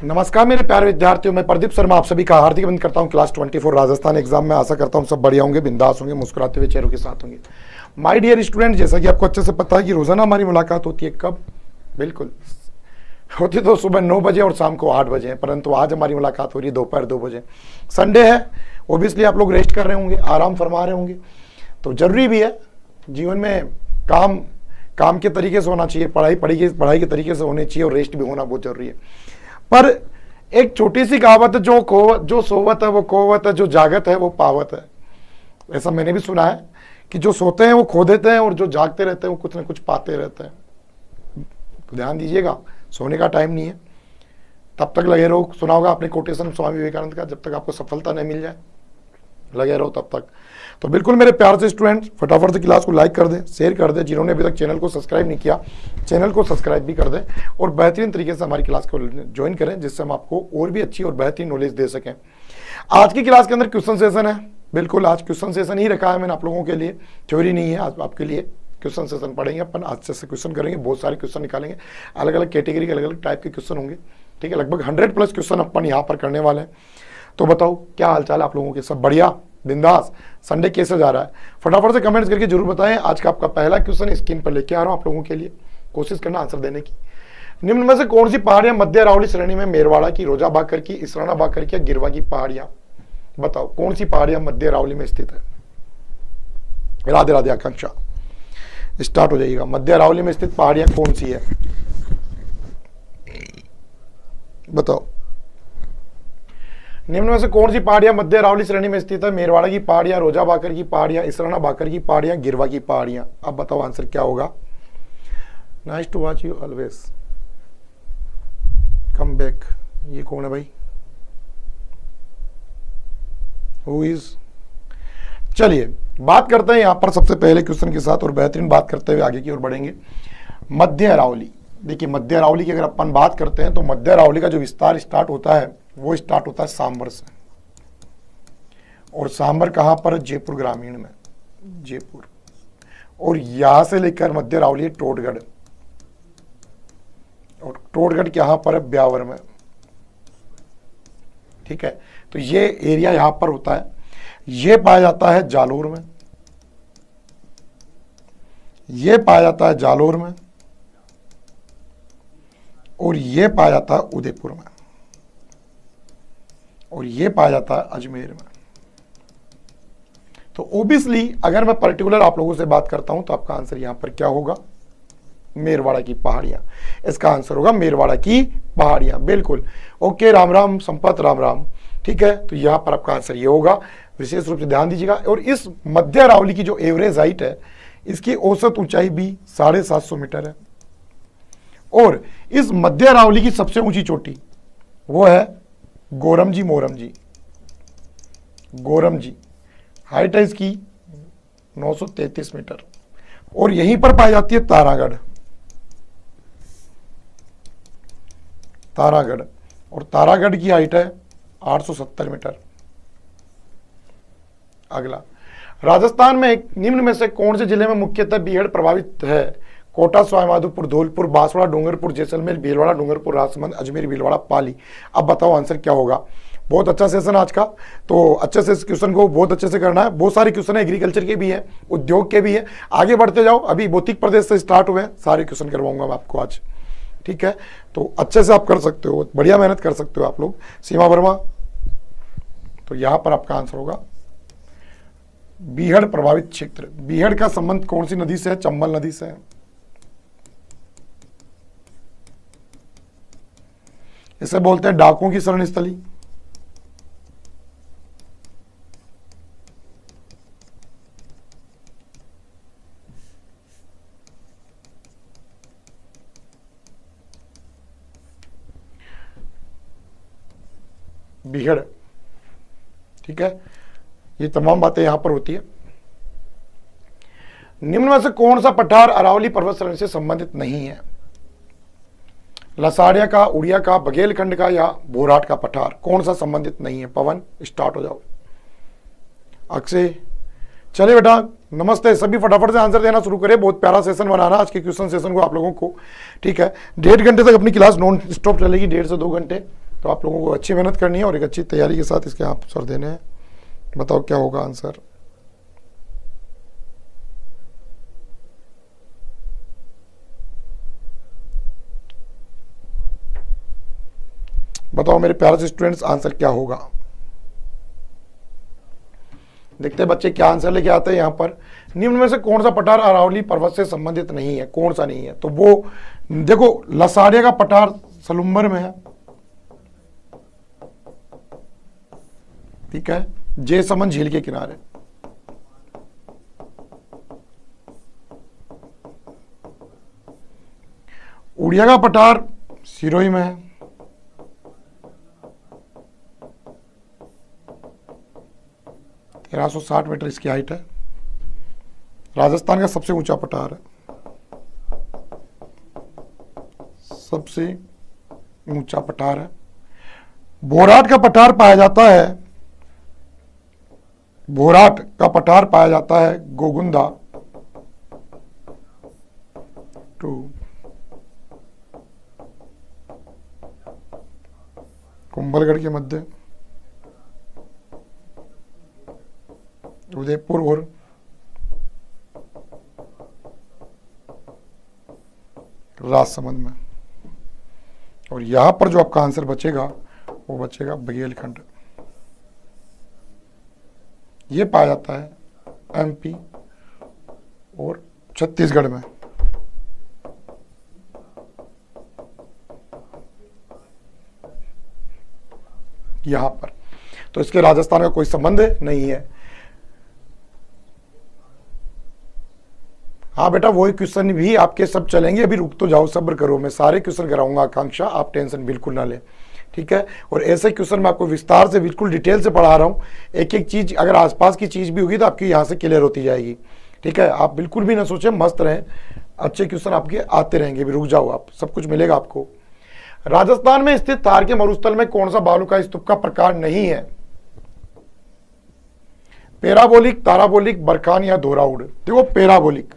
नमस्कार मेरे प्यारे विद्यार्थियों, मैं प्रदीप शर्मा आप सभी का हार्दिक अभिनंदन करता हूं। क्लास 24 राजस्थान एग्जाम में आशा करता हूं सब बढ़िया होंगे, बिंदास होंगे, मुस्कुराते हुए चेहरों के साथ होंगे। माय डियर स्टूडेंट, जैसा कि आपको अच्छे से पता है कि रोजाना हमारी मुलाकात होती है। कब? बिल्कुल होती तो सुबह 9 बजे और शाम को 8 बजे है, परंतु आज हमारी मुलाकात हो रही है दोपहर 2 बजे। संडे है, ओबियसली आप लोग रेस्ट कर रहे होंगे, आराम फरमा रहे होंगे, तो जरूरी भी है जीवन में काम के तरीके से होना चाहिए, पढ़ाई के तरीके से होनी चाहिए, और रेस्ट भी होना बहुत जरूरी है। पर एक छोटी सी कहावत है, जो सोवत है वो कोवत है, जो जागत है वो पावत है। ऐसा मैंने भी सुना है कि जो सोते हैं वो खो देते हैं, और जो जागते रहते हैं वो कुछ ना कुछ पाते रहते हैं। तो ध्यान दीजिएगा, सोने का टाइम नहीं है, तब तक लगे रहो। सुना होगा आपने कोटेशन स्वामी विवेकानंद का, जब तक आपको सफलता नहीं मिल जाए लगे रहो तब तक। तो बिल्कुल मेरे प्यार से स्टूडेंट, फटाफट से क्लास को लाइक कर दें, शेयर कर दें। जिन्होंने अभी तक चैनल को सब्सक्राइब नहीं किया, चैनल को सब्सक्राइब भी कर दें, और बेहतरीन तरीके से हमारी क्लास को ज्वाइन करें, जिससे हम आपको और भी अच्छी और बेहतरीन नॉलेज दे सकें। आज की क्लास के अंदर क्वेश्चन सेशन है। बिल्कुल आज क्वेश्चन सेशन ही रखा है मैंने आप लोगों के लिए, थ्योरी नहीं है। आज आपके लिए क्वेश्चन सेशन पढ़ेंगे अपन, आज से क्वेश्चन करेंगे, बहुत सारे क्वेश्चन निकालेंगे, अलग अलग कैटेगरी के अलग अलग टाइप के क्वेश्चन होंगे। ठीक है, लगभग 100+ क्वेश्चन अपन यहाँ पर करने वाले हैं। तो बताओ क्या हालचाल आप लोगों के? सब बढ़िया, बिंदास? संडे कैसे जा रहा है? फटाफट से कमेंट्स करके जरूर बताएं। आज का आपका पहला क्वेश्चन स्क्रीन पर लेके आ रहा हूं आप लोगों के लिए, कोशिश करना आंसर देने की। निम्न में से कौन सी पहाड़ियां मध्य अरावली श्रेणी में मेरवाड़ा की, रोजा बाकर की, इसराना बाकर की या गिरवा की पहाड़ियां? बताओ कौन सी पहाड़ियां मध्य अरावली में स्थित है? राधे राधे आकांक्षा, स्टार्ट हो जाइएगा। मध्य अरावली में स्थित पहाड़ियां कौन सी है बताओ। निम्न में से कौन सी पहाड़ियां मध्य अरावली श्रेणी में स्थित है? मेरवाड़ा की पहाड़ियां, रोजा बाकर की पहाड़ियां, इसराना बाकर की पहाड़ियां, गिरवा की पहाड़ियां। अब बताओ आंसर क्या होगा। Nice to watch you always, come back. ये कौन है भाई? Who is? चलिए बात करते हैं यहां पर सबसे पहले क्वेश्चन के साथ, और बेहतरीन बात करते हुए आगे की ओर बढ़ेंगे। मध्य अरावली, देखिए मध्य अरावली की अगर अपन बात करते हैं तो मध्य अरावली का जो विस्तार स्टार्ट होता है वो स्टार्ट होता है सांबर से, और सांबर कहां पर? जयपुर ग्रामीण में, जयपुर। और यहां से लेकर मध्य अरावली टोटगढ़, और टोटगढ़ कहां पर है? ब्यावर में। ठीक है, तो ये एरिया यहां पर होता है। ये पाया जाता है जालोर में, ये पाया जाता है जालोर में, और ये पाया जाता है उदयपुर में, और ये पाया जाता है अजमेर में। तो ओबियसली अगर मैं पर्टिकुलर आप लोगों से बात करता हूं तो आपका आंसर यहां पर क्या होगा? मेरवाड़ा की पहाड़ियां। इसका आंसर होगा मेरवाड़ा की पहाड़ियां। बिल्कुल ओके, राम राम संपत, राम राम। ठीक है, तो यहां पर आपका आंसर ये होगा। विशेष रूप से ध्यान दीजिएगा। और इस मध्य अरावली की जो एवरेज हाइट है, इसकी औसत ऊंचाई भी 750 मीटर है, और इस मध्य अरावली की सबसे ऊंची चोटी वो है गोरमजी मोरमजी। गोरमजी हाइट है इसकी 933 मीटर, और यहीं पर पाई जाती है तारागढ़। तारागढ़, और तारागढ़ की हाइट है 870 मीटर। अगला, राजस्थान में निम्न में से कौन से जिले में मुख्यतः बीहड़ प्रभावित है? कोटा, सवाईमाधोपुर, धौलपुर, बांसवाड़ा, डूंगरपुर, जैसलमेर, भीलवाड़ा, डूंगरपुर, राजसमंद, अजमेर, भीलवाड़ा, पाली। अब बताओ आंसर क्या होगा। बहुत अच्छा सेशन आज का, तो अच्छे से इस क्वेश्चन को बहुत अच्छे से करना है। बहुत सारे क्वेश्चन है, एग्रीकल्चर के भी है, उद्योग के भी है। आगे बढ़ते जाओ, अभी भौतिक प्रदेश से स्टार्ट हुए हैं, सारे क्वेश्चन करवाऊंगा मैं आपको आज। ठीक है, तो अच्छे से आप कर सकते हो, बढ़िया मेहनत कर सकते हो आप लोग। सीमा वर्मा, तो यहां पर आपका आंसर होगा बीहड़ प्रभावित क्षेत्र। बीहड़ का संबंध कौन सी नदी से है? चंबल नदी से है। इसे बोलते हैं डाकुओं की शरण स्थली। बीहड़, ठीक है, ये तमाम बातें यहां पर होती है। निम्न में से कौन सा पठार अरावली पर्वत श्रेणी से संबंधित नहीं है? लसाड़िया का, उड़िया का, बघेलखंड का या भोराट का पठार? कौन सा संबंधित नहीं है? पवन, स्टार्ट हो जाओ। अक्षय, चलिए बेटा नमस्ते। सभी फटाफट से आंसर देना शुरू करें। बहुत प्यारा सेशन बनाना आज के क्वेश्चन सेशन को आप लोगों को। ठीक है, 1.5 घंटे तक अपनी क्लास नॉन स्टॉप चलेगी, 1.5 से 2 घंटे। तो आप लोगों को अच्छी मेहनत करनी है और एक अच्छी तैयारी के साथ इसके आंसर देने हैं। बताओ क्या होगा आंसर। बताओ मेरे प्यारे से स्टूडेंट्स आंसर क्या होगा। देखते हैं बच्चे क्या आंसर लेके आते हैं। यहां पर निम्न में से कौन सा पठार अरावली पर्वत से संबंधित नहीं है, कौन सा नहीं है? तो वो देखो लसाड़िया का पठार सलुम्बर में है, ठीक है, जयसमन झील के किनारे। उड़िया का पठार सिरोही में है। 1360 मीटर इसकी हाइट है। राजस्थान का सबसे ऊंचा पठार है, सबसे ऊंचा पठार है। भोराट का पठार पाया जाता है, भोराट का पठार पाया जाता है गोगुंदा टू कुंभलगढ़ के मध्य उदयपुर और राजसमंद में। और यहां पर जो आपका आंसर बचेगा वो बचेगा बघेलखंड। ये पाया जाता है एमपी और छत्तीसगढ़ में। यहां पर तो इसके राजस्थान का कोई संबंध नहीं है। हाँ बेटा वही क्वेश्चन भी आपके सब चलेंगे, अभी रुक तो जाओ, सब्र करो, मैं सारे क्वेश्चन कराऊंगा आकांक्षा, आप टेंशन बिल्कुल ना ले, ठीक है। और ऐसे क्वेश्चन मैं आपको विस्तार से बिल्कुल डिटेल से पढ़ा रहा हूँ। एक एक चीज अगर आसपास की चीज भी होगी तो आपकी यहाँ से क्लियर होती जाएगी, ठीक है। आप बिल्कुल भी ना सोचें, मस्त रहें, अच्छे क्वेश्चन आपके आते रहेंगे, भी रुक जाओ आप, सब कुछ मिलेगा आपको। राजस्थान में स्थित थार के मरुस्थल में कौन सा बालू का स्तूप का प्रकार नहीं है? पैराबोलिक, ताराबोलिक, बरखान या दोहराउड़? देखो पैराबोलिक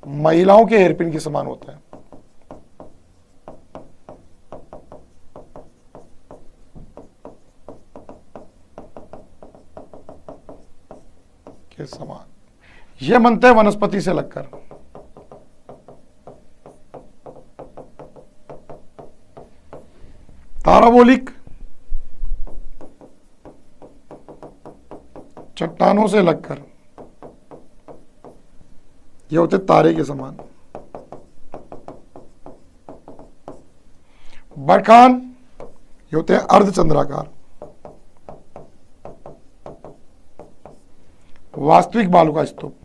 महिलाओं के हेयरपिन के समान होता है, के समान। यह बनते हैं वनस्पति से लगकर। ताराबोलिक चट्टानों से लगकर, ये होते तारे के समान। बरखान ये होते हैं अर्धचंद्राकार। वास्तविक बालू का स्तूप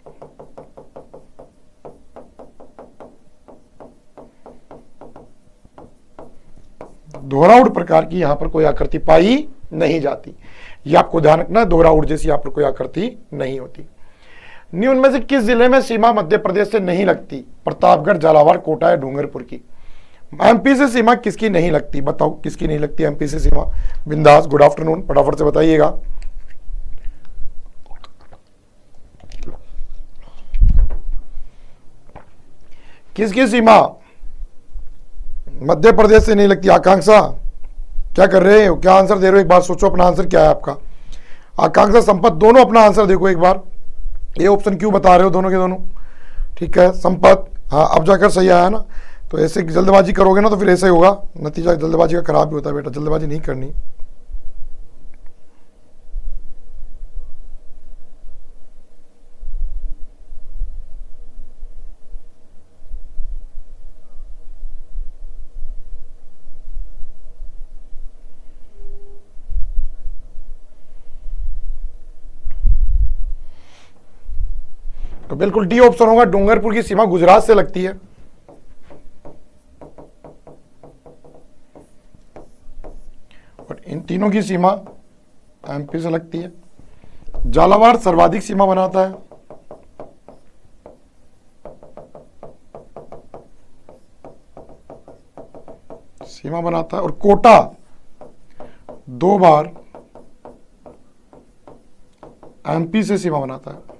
दोहराउड़ प्रकार की यहां पर कोई आकृति पाई नहीं जाती। ये आपको ध्यान रखना, दोहराउड़ जैसी यहां पर कोई आकृति नहीं होती। निम्न में से किस जिले में सीमा मध्य प्रदेश से नहीं लगती? प्रतापगढ़, झालावाड़, कोटा या डूंगरपुर की? एमपी से सीमा किसकी नहीं लगती? बताओ किसकी नहीं लगती एमपी से सीमा? बिंदास, गुड आफ्टरनून, फटाफट से बताइएगा। किसकी सीमा मध्य प्रदेश से नहीं लगती? आकांक्षा क्या कर रहे हो, क्या आंसर दे रहे हो? एक बार सोचो अपना आंसर क्या है आपका। आकांक्षा, संपत, दोनों अपना आंसर देखो एक बार। ये ऑप्शन क्यों बता रहे हो दोनों के दोनों? ठीक है संपत, हाँ अब जाकर सही आया ना। तो ऐसे जल्दबाजी करोगे ना तो फिर ऐसे ही होगा, नतीजा जल्दबाजी का खराब भी होता है बेटा, जल्दबाजी नहीं करनी। तो बिल्कुल डी ऑप्शन होगा, डूंगरपुर की सीमा गुजरात से लगती है। और इन तीनों की सीमा एमपी से लगती है। झालावाड़ सर्वाधिक सीमा बनाता है, सीमा बनाता है। और कोटा 2 बार एमपी से सीमा बनाता है।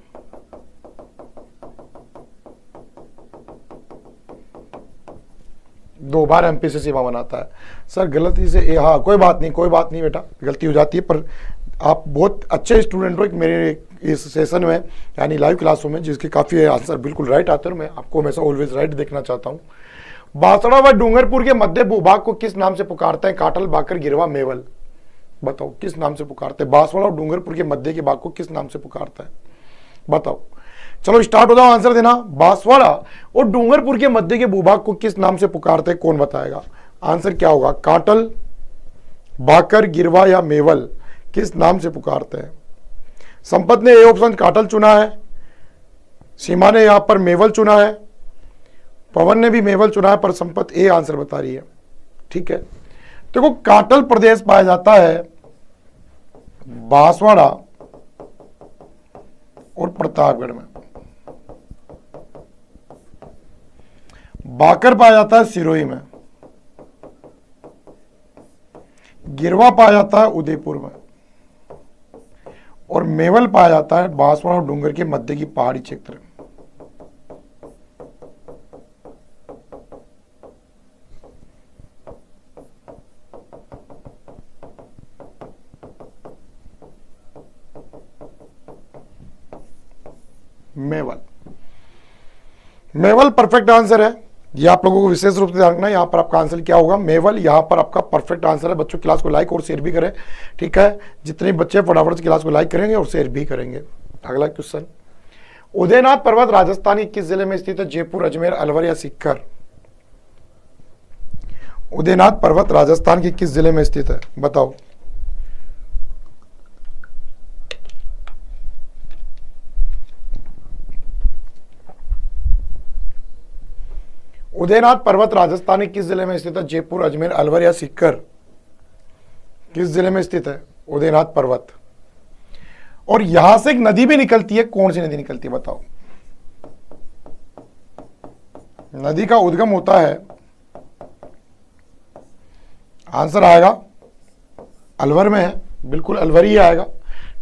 2 बार एमपी से सीमा बनाता है। सर गलती से हाँ कोई बात नहीं बेटा, गलती हो जाती है, पर आप बहुत अच्छे स्टूडेंट हो। मेरे इस सेशन में यानी लाइव क्लासों में जिसके काफ़ी आंसर बिल्कुल राइट आते हैं, मैं आपको हमेशा ऑलवेज राइट देखना चाहता हूँ। बांसवाड़ा व डूंगरपुर के मध्य भूभाग को किस नाम से पुकारते हैं? काटल, बाकर, गिरवा, मेवल। बताओ किस नाम से पुकारते हैं? बांसवाड़ा और डूंगरपुर के मध्य के भाग को किस नाम से पुकारता है? बताओ। चलो स्टार्ट हो जाओ, आंसर देना। बांसवाड़ा और डूंगरपुर के मध्य के भूभाग को किस नाम से पुकारते हैं? कौन बताएगा? आंसर क्या होगा? काटल, बाकर, गिरवा या मेवल किस नाम से पुकारते हैं? संपत ने ए ऑप्शन काटल चुना है, सीमा ने यहां पर मेवल चुना है, पवन ने भी मेवल चुना है, पर संपत ए आंसर बता रही है। ठीक है, देखो काटल प्रदेश पाया जाता है बांसवाड़ा और प्रतापगढ़ में। बाकर पाया जाता है सिरोही में। गिरवा पाया जाता है उदयपुर में। और मेवल पाया जाता है बांसवाड़ा और डूंगर के मध्य की पहाड़ी क्षेत्र में। मेवल, मेवल परफेक्ट आंसर है। ये आप लोगों को विशेष रूप से ध्यान रखना है, यहां पर आपका आंसर क्या होगा? मेवल यहां पर आपका परफेक्ट आंसर है। बच्चों क्लास को लाइक और शेयर भी करें, ठीक है? जितने बच्चे फटाफट से क्लास को लाइक करेंगे और शेयर भी करेंगे। अगला क्वेश्चन, उदयनाथ पर्वत राजस्थान के किस जिले में स्थित है? जयपुर, अजमेर, अलवर या सीकर? उदयनाथ पर्वत राजस्थान के किस जिले में स्थित है? बताओ। उदयनाथ पर्वत राजस्थान के किस जिले में स्थित है? जयपुर, अजमेर, अलवर या सीकर? किस जिले में स्थित है उदयनाथ पर्वत? और यहां से एक नदी भी निकलती है, कौन सी नदी निकलती है? बताओ। नदी का उद्गम होता है, आंसर आएगा अलवर में है, बिल्कुल अलवर ही आएगा।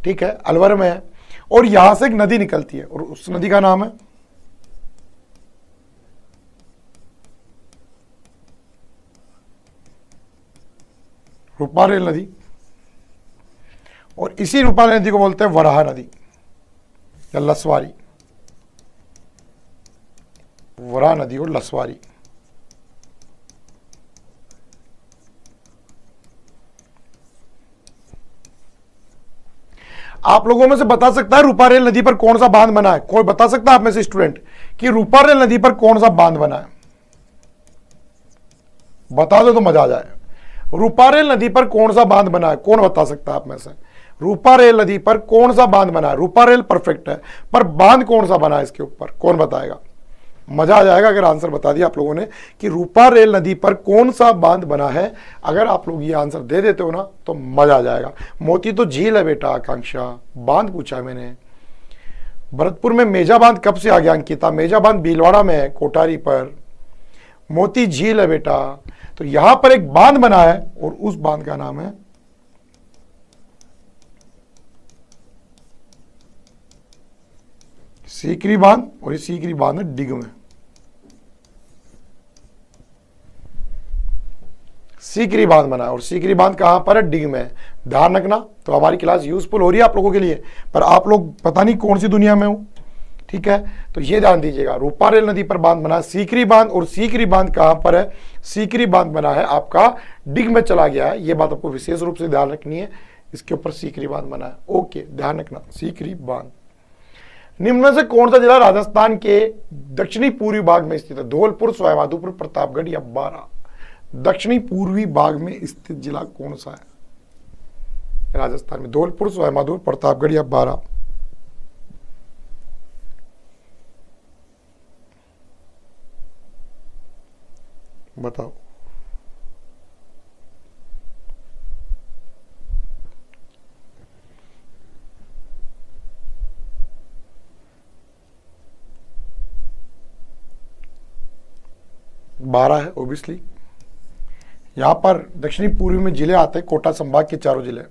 ठीक है, अलवर में है और यहां से एक नदी निकलती है और उस नदी का नाम है रूपारेल नदी। और इसी रूपारेल नदी को बोलते हैं वराह नदी या लसवारी। वराह नदी और लसवारी। आप लोगों में से बता सकता है रूपारेल नदी पर कौन सा बांध बना है? कोई बता सकता है आप में से स्टूडेंट कि रूपारेल नदी पर कौन सा बांध बना है? बता दो तो मजा आ जाए। रूपारेल नदी पर कौन सा बांध बना है? कौन बता सकता है आप में से? रूपारेल नदी पर कौन सा बांध बना है? रूपारेल परफेक्ट है, पर बांध कौन सा बना है इसके ऊपर? कौन बताएगा? मजा आ जाएगा अगर आंसर बता दिया आप लोगों ने कि रूपारेल नदी पर कौन सा बांध बना है। अगर आप लोग ये आंसर दे देते हो ना तो मजा आ जाएगा। मोती तो झील है बेटा आकांक्षा, बांध पूछा है मैंने। भरतपुर में मेजा बांध कब से आ गया अंकिता? मेजा बांध भीलवाड़ा में है, कोटारी पर। मोती झील है बेटा, तो यहां पर एक बांध बना है और उस बांध का नाम है सीकरी बांध। और ये सीकरी बांध है डिग में। सीकरी बांध बना है और सीकरी बांध कहां पर है? डिग में। ध्यान रखना, तो हमारी क्लास यूजफुल हो रही है आप लोगों के लिए, पर आप लोग पता नहीं कौन सी दुनिया में हो। ठीक है, तो ये ध्यान दीजिएगा, रूपारेल नदी पर बांध बना है सीकरी बांध। और सीकरी बांध कहां पर है? सीकरी बांध बना है आपका डिग में चला गया है। ये बात आपको विशेष रूप से ध्यान रखनी है, इसके ऊपर सीकरी बांध बना है। ओके, ध्यान रखना, सीकरी बांध। निम्न में से कौन सा जिला राजस्थान के दक्षिणी पूर्वी भाग में स्थित है? धौलपुर, सवाईमाधोपुर, प्रतापगढ़ या बारां? दक्षिणी पूर्वी भाग में स्थित जिला कौन सा है राजस्थान में? धौलपुर, सवाईमाधोपुर, प्रतापगढ़ या बारां? बताओ। बारह है ओबियसली। यहां पर दक्षिणी पूर्वी में जिले आते हैं, कोटा संभाग के चारों जिले।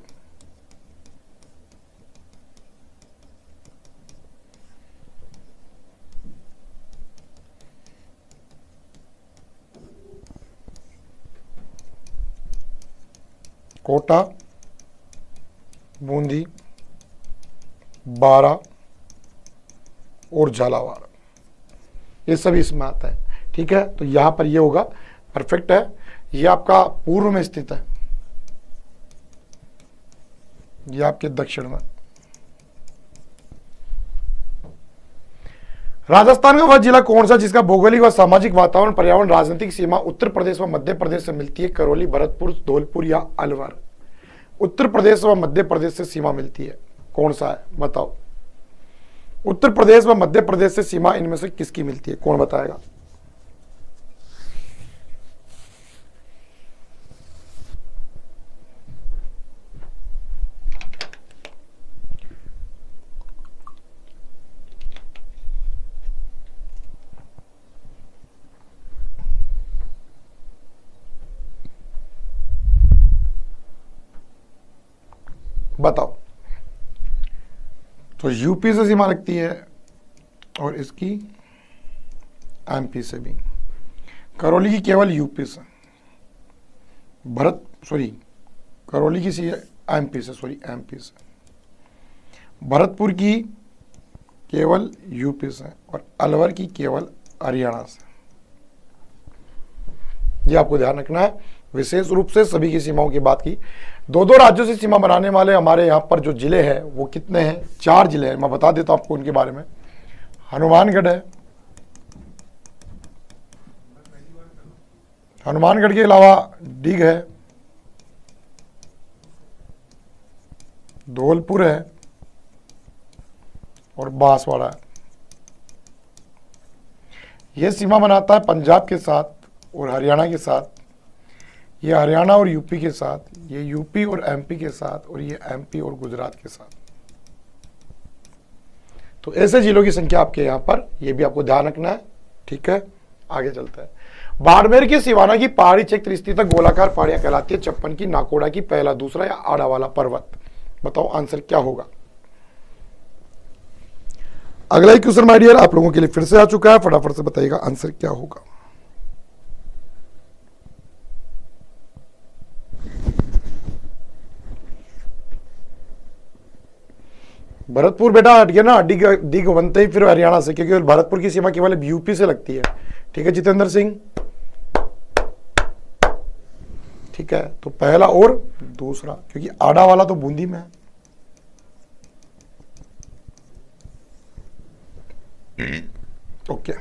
कोटा, बूंदी, बारा और झालावाड़, ये सभी इसमें आता है। ठीक है, तो यहां पर ये होगा, परफेक्ट है। ये आपका पूर्व में स्थित है, ये आपके दक्षिण में। राजस्थान का वह जिला कौन सा जिसका भौगोलिक व सामाजिक वातावरण, पर्यावरण, राजनीतिक सीमा उत्तर प्रदेश व मध्य प्रदेश से मिलती है? करौली, भरतपुर, धौलपुर या अलवर? उत्तर प्रदेश व मध्य प्रदेश से सीमा मिलती है, कौन सा है बताओ? उत्तर प्रदेश व मध्य प्रदेश से सीमा इनमें से किसकी मिलती है, कौन बताएगा? बताओ। तो यूपी से सीमा लगती है और इसकी एमपी से भी। करौली की केवल यूपी से, करौली की एमपी से, एमपी से। भरतपुर की केवल यूपी से और अलवर की केवल हरियाणा से। ये आपको ध्यान रखना है। विशेष रूप से सभी की सीमाओं की बात की। दो दो राज्यों से सीमा बनाने वाले हमारे यहाँ पर जो जिले हैं वो कितने हैं? 4 जिले हैं। मैं बता देता हूं आपको उनके बारे में। हनुमानगढ़ है, हनुमानगढ़ के अलावा डीग है, धौलपुर है और बांसवाड़ा है। यह सीमा बनाता है पंजाब के साथ और हरियाणा के साथ, ये हरियाणा और यूपी के साथ, ये यूपी और एमपी के साथ, और ये एमपी और गुजरात के साथ। तो ऐसे जिलों की संख्या आपके यहां पर, ये भी आपको ध्यान रखना है। ठीक है, आगे चलता है। बाड़मेर के सिवाना की पहाड़ी क्षेत्र स्थित गोलाकार पहाड़ियां कहलाती है। 56 की, नाकोड़ा की, पहला, दूसरा या आड़ा वाला पर्वत? बताओ आंसर क्या होगा। अगला ही क्वेश्चन माय डियर आप लोगों के लिए फिर से आ चुका है, फटाफट से बताइएगा आंसर क्या होगा। भरतपुर बेटा हट गया ना, डी बनते ही फिर हरियाणा से, क्योंकि भरतपुर की सीमा केवल यूपी से लगती है। ठीक है जितेंद्र सिंह, ठीक है, तो पहला और दूसरा, क्योंकि आड़ा वाला तो बूंदी में है। ओके,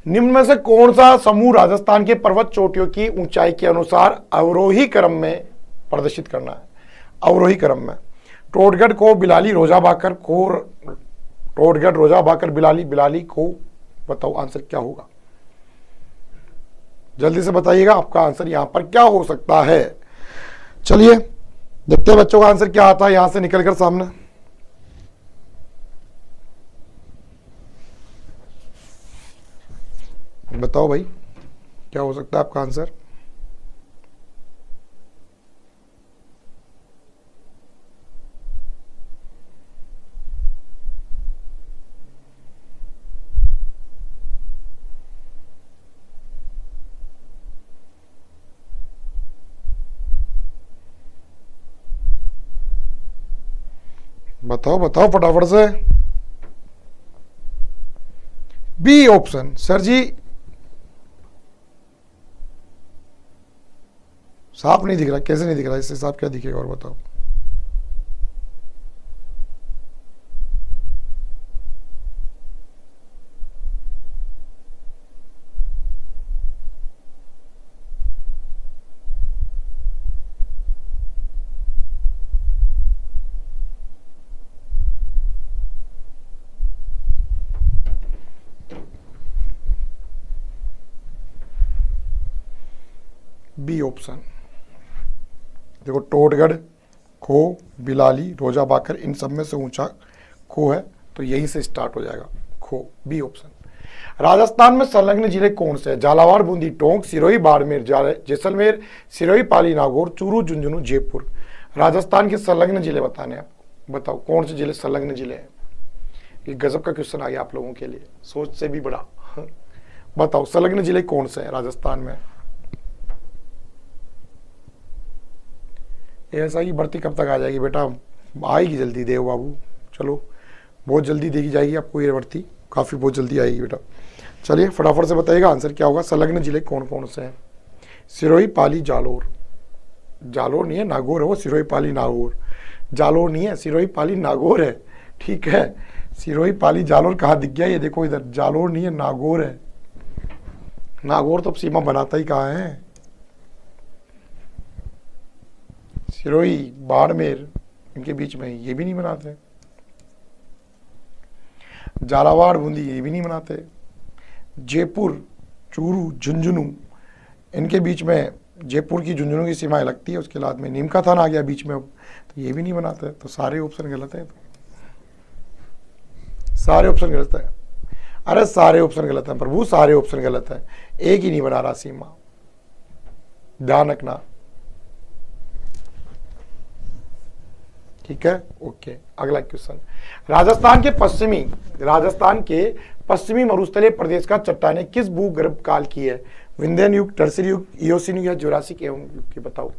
निम्न में से कौन सा समूह राजस्थान के पर्वत चोटियों की ऊंचाई के अनुसार अवरोही क्रम में प्रदर्शित करना है? अवरोही क्रम में टोटगढ़ को, बिलाली, रोजाबाकर को, टोटगढ़, रोजाबाकर, बिलाली, बिलाली को। बताओ आंसर क्या होगा, जल्दी से बताइएगा आपका आंसर यहां पर क्या हो सकता है। चलिए देखते हैं बच्चों का आंसर क्या आता है यहां से निकलकर सामने। बताओ भाई क्या हो सकता है आपका आंसर। बताओ बताओ फटाफट से। B option. सर जी साफ नहीं दिख रहा, कैसे नहीं दिख रहा, इससे साफ क्या दिखेगा और बताओ। B option. देखो टोटगढ़, खो, बिलाली, रोजाबाकर, इन सब में से ऊंचा खो है, तो यहीं से स्टार्ट हो जाएगा खो। B option. राजस्थान में संलग्न जिले कौन से हैं? झालावाड़, बूंदी, टोंक, सिरोही, बाड़मेर, जैसलमेर, सिरोही, पाली, नागौर, चूरू, झुंझुनू, जयपुर। राजस्थान के संलग्न जिले बताने हैं आपको। बताओ कौन से जिले संलग्न जिले हैं। ये गजब का क्वेश्चन आ गया आप लोगों के लिए, सोच से भी बड़ा। बताओ संलग्न जिले कौन से हैं राजस्थान में। एएसआई की भर्ती कब तक आ जाएगी बेटा? आएगी जल्दी, देव बाबू, चलो बहुत जल्दी देखी जाएगी आपको ये भर्ती, काफ़ी बहुत जल्दी आएगी बेटा। चलिए फटाफट से बताइएगा आंसर क्या होगा। संलग्न जिले कौन कौन से हैं? सिरोही, पाली, जालोर। जालोर नहीं है, नागौर है वो, सिरोही, पाली, नागौर। जालोर नहीं है, सिरोही, पाली, नागौर है, ठीक है। सिरोही, पाली, जालोर कहाँ दिख गया? ये देखो इधर, जालोर नहीं है, नागौर है। नागौर तो अब सीमा बनाता ही कहाँ है? सिरोही, बाड़मेर, इनके बीच में ये भी नहीं बनाते। झालावाड़, बूंदी, ये भी नहीं बनाते। जयपुर, चूरू, झुंझुनू, इनके बीच में जयपुर की झुंझुनू की सीमाएं लगती है, उसके बाद में नीम का थाना आ गया बीच में अब, तो ये भी नहीं बनाते। तो सारे ऑप्शन गलत है, तो सारे ऑप्शन गलत है। अरे सारे ऑप्शन गलत है प्रभु, सारे ऑप्शन गलत है, एक ही नहीं बना रहा सीमा, ध्यान रखना, ठीक है। ओके, अगला क्वेश्चन। राजस्थान के पश्चिमी मरुस्थलीय प्रदेश का चट्टाने किस भूगर्भ काल की है? विंध्यन युग, टर्सरी युग, इयोसीन युग या जुरासिक एवं युग की? बताओ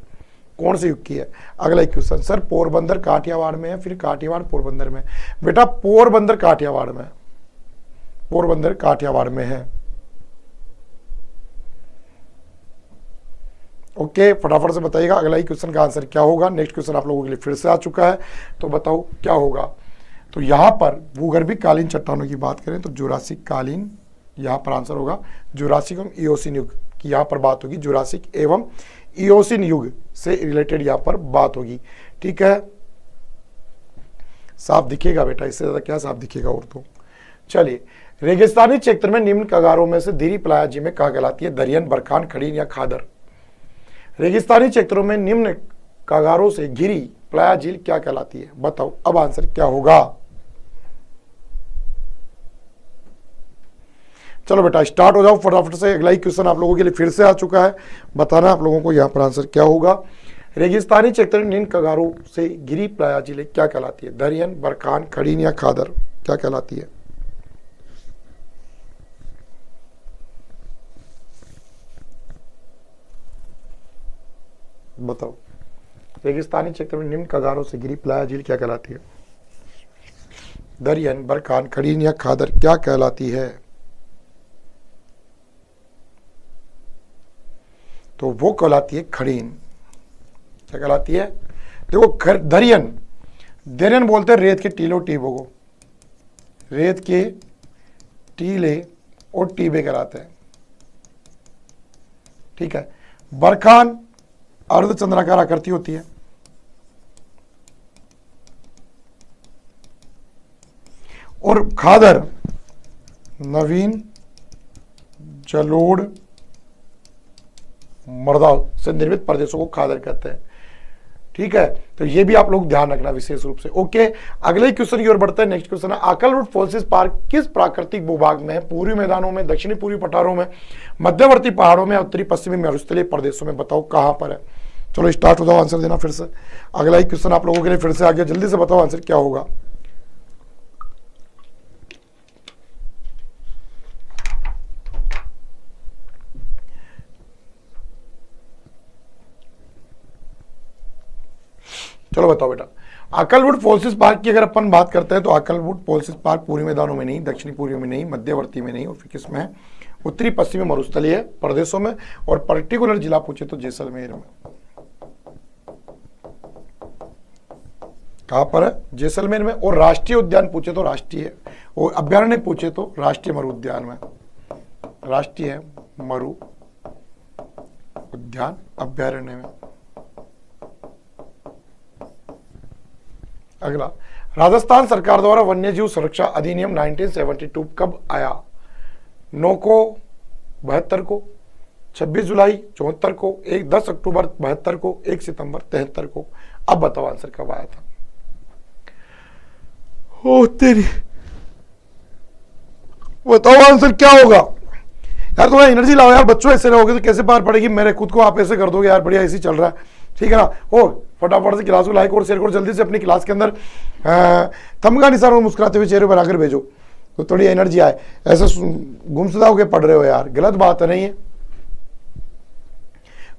कौन से युग की है? अगला क्वेश्चन। सर पोरबंदर काठियावाड़ में है, फिर काठियावाड़ पोरबंदर में? बेटा पोरबंदर काठियावाड़ में, पोरबंदर काठियावाड़ में है। ओके, फटाफट से बताइएगा अगला ही क्वेश्चन का आंसर क्या होगा। नेक्स्ट क्वेश्चन आप लोगों के लिए फिर से आ चुका है, तो बताओ क्या होगा। तो यहां पर भूगर्भिक कालीन चट्टानों की बात करें तो जुरासिक कालीन यहां पर आंसर होगा। जुरासिक एवं इयोसीन युग की यहां पर बात होगी, जुरासिक एवं इयोसीन युग से रिलेटेड यहां पर बात होगी, ठीक है। साफ दिखेगा बेटा, इससे ज्यादा क्या साफ दिखेगा और तो। चलिए, रेगिस्तानी क्षेत्र में निम्न कगारों में से धीरी प्लाया झीलें कहा कहलाती है? दरियन, बरखान, खड़ीन या खादर? रेगिस्तानी क्षेत्रों में निम्न कगारों से घिरी प्लाया झील क्या कहलाती है? बताओ अब आंसर क्या होगा। चलो बेटा स्टार्ट हो जाओ फटाफट से। अगला ही क्वेश्चन आप लोगों के लिए फिर से आ चुका है, बताना आप लोगों को यहां पर आंसर क्या होगा। रेगिस्तानी क्षेत्र में निम्न कगारों से घिरी प्लाया झीलें क्या कहलाती है? दरियन, बरखान, खड़ीन या खादर क्या कहलाती है? बताओ, रेगिस्तानी क्षेत्र में निम्न कगारों से घिरी प्लाया झील क्या कहलाती है? दरियन, बरखान, खड़ीन या खादर क्या कहलाती है? तो वो कहलाती है खड़ीन। क्या कहलाती है? देखो दरियन, दरियन बोलते हैं रेत के टीलों टीबों को, रेत के टीले और टीबे कहलाते हैं, ठीक है। बरखान अर्धचंद्राकार आकृति होती है, और खादर नवीन जलोढ़ मृदा से निर्मित प्रदेशों को खादर कहते हैं, ठीक है। तो ये भी आप लोग ध्यान रखना विशेष रूप से। ओके, अगले क्वेश्चन की ओर बढ़ते हैं। नेक्स्ट क्वेश्चन है, आकलवुड फॉसिल्स पार्क किस प्राकृतिक भूभाग में है? पूर्वी मैदानों में, दक्षिणी पूर्वी पठारों में, मध्यवर्ती पहाड़ों में, उत्तरी पश्चिमी मरुस्थलीय प्रदेशों में? बताओ कहां पर है। चलो स्टार्ट हो जाओ आंसर देना फिर से। अगला ही क्वेश्चन आप लोगों के लिए फिर से आ गया, जल्दी से बताओ आंसर क्या होगा। चलो बताओ बेटा, आकलवुड फॉसिल्स पार्क की अगर अपन बात करते हैं तो आकलवुड फॉसिल्स पार्क पूर्वी मैदानों में नहीं, दक्षिणी पूर्वी में नहीं, मध्यवर्ती में नहीं, और फिर किस में है? उत्तरी पश्चिमी मरुस्थलीय प्रदेशों में, और पर्टिकुलर जिला पूछे तो जैसलमेर में। कहां पर है? जैसलमेर में। और राष्ट्रीय उद्यान पूछे तो राष्ट्रीय, और अभ्यारण्य पूछे तो राष्ट्रीय मरु उद्यान में, राष्ट्रीय मरु उद्यान अभ्यारण्य में। अगला, राजस्थान सरकार द्वारा वन्यजीव सुरक्षा अधिनियम 1972 कब आया? 9 को 72 को, 26 जुलाई 74 को, 10 अक्टूबर 72 को, 1 सितंबर 73 को? अब बताओ आंसर कब आया था। ओ तेरी, बताओ आंसर क्या होगा। यार थोड़ा एनर्जी लाओ यार बच्चों, ऐसे रहोगे तो कैसे पार पड़ेगी। मेरे खुद को आप ऐसे कर दोगे यार, बढ़िया ऐसे चल रहा है, ठीक है ना। ओ फटाफट से क्लास को लाइक और शेयर करो, जल्दी से अपनी क्लास के अंदर थंब का निशान और मुस्कुराते हुए चेहरे बनाकर भेजो, तो थोड़ी एनर्जी आए। ऐसे गुमसुदा होकर पढ़ रहे हो यार, गलत बात है नहीं है।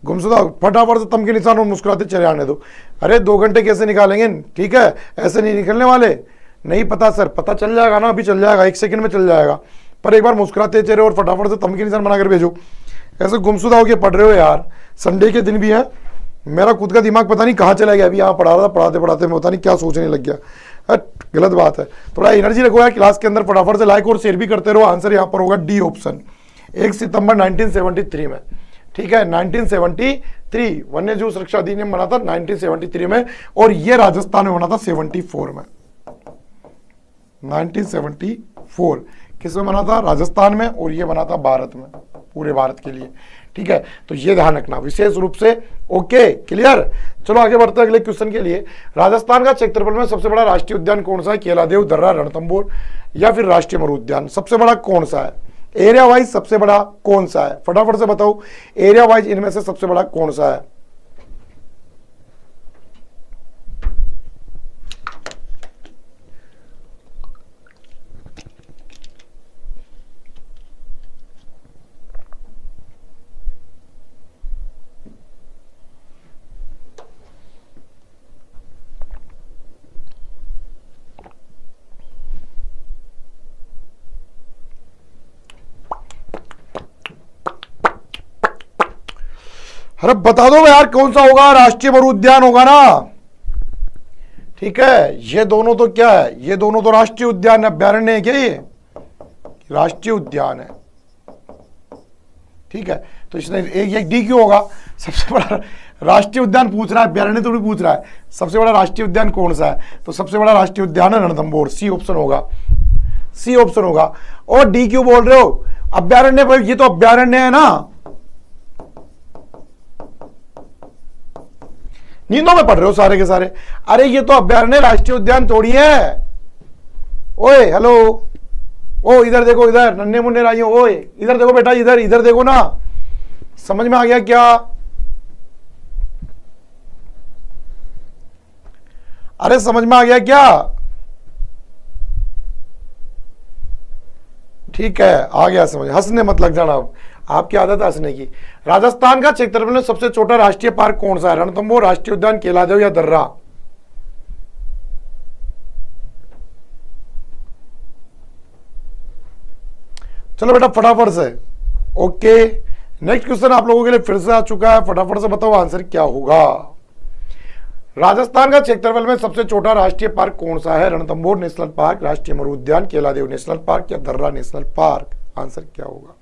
गुमशुदा, फटाफट से तम के निशान और मुस्कुराते चले आने दो। अरे 2 घंटे कैसे निकालेंगे, ठीक है, ऐसे नहीं निकलने वाले। नहीं पता सर, पता चल जाएगा ना, अभी चल जाएगा, 1 सेकंड में चल जाएगा, पर एक बार मुस्कुराते चेहरे और फटाफट से तम के निशान बनाकर भेजो। ऐसे गुमशुदा होके पढ़ रहे हो यार, संडे के दिन भी है। मेरा खुद का दिमाग पता नहीं कहाँ चला गया, अभी यहाँ पढ़ा रहा था, पढ़ाते पढ़ाते मैं पता नहीं क्या सोचने लग गया। गलत बात है, थोड़ा एनर्जी रखो यार क्लास के अंदर, फटाफट से लाइक और शेयर भी करते रहो। आंसर यहाँ पर होगा डी ऑप्शन, 1 सितंबर 1973 में, ठीक है, 1973 वन्य जीव सुरक्षा अधिनियम बना था 1973 में, और ये राजस्थान में बना था 74 में। 1974 किस में बना था, राजस्थान में, और ये बना था भारत में, पूरे भारत के लिए, ठीक है। तो ये ध्यान रखना विशेष रूप से। Okay, clear. चलो आगे बढ़ते हैं अगले क्वेश्चन के लिए। राजस्थान का क्षेत्रफल में सबसे बड़ा राष्ट्रीय उद्यान कौन सा है? केलादेव, दर्रा, रणथंभौर या फिर राष्ट्रीय मरु उद्यान? सबसे बड़ा कौन सा है? एरिया वाइज सबसे बड़ा कौन सा है? फटाफट से बताओ, एरिया वाइज इनमें से सबसे बड़ा कौन सा है? अरे बता दो यार कौन सा होगा? राष्ट्रीय मरु उद्यान होगा ना, ठीक है। ये दोनों तो क्या है, ये दोनों तो राष्ट्रीय उद्यान अभ्यारण्य है क्या? ये राष्ट्रीय उद्यान है, ठीक है। तो इसने एक डी क्यों होगा? सबसे बड़ा राष्ट्रीय उद्यान पूछ रहा है, अभ्यारण्य थोड़ी पूछ रहा है। सबसे बड़ा राष्ट्रीय उद्यान कौन सा है? तो सबसे बड़ा राष्ट्रीय उद्यान है रणथंभौर, सी ऑप्शन होगा, सी ऑप्शन होगा। और डी क्यों बोल रहे हो? अभ्यारण्य, ये तो अभ्यारण्य है ना, नींदों में पढ़ रहे हो सारे के सारे। अरे ये तो अभ्यारण्य, राष्ट्रीय उद्यान थोड़ी है। ओए हेलो, ओ इधर देखो, इधर नन्हे मुन्ने राइयों, ओए इधर देखो बेटा, इधर इधर देखो ना, समझ में आ गया क्या? अरे समझ में आ गया क्या? ठीक है, आ गया समझ। हंसने मत लग जाना, आपकी आदत है हंसने की। राजस्थान का क्षेत्रफल में सबसे छोटा राष्ट्रीय पार्क कौन सा है? रणथंभौर, राष्ट्रीय उद्यान, केलादेव या दर्रा? चलो बेटा फटाफट से। ओके, नेक्स्ट क्वेश्चन आप लोगों के लिए फिर से आ चुका है, फटाफट से बताओ आंसर क्या होगा। राजस्थान का क्षेत्रफल में सबसे छोटा राष्ट्रीय पार्क कौन सा है? रणथंभौर नेशनल पार्क, राष्ट्रीय मरु उद्यान, केलादेव नेशनल पार्क या दर्रा नेशनल पार्क? आंसर क्या होगा?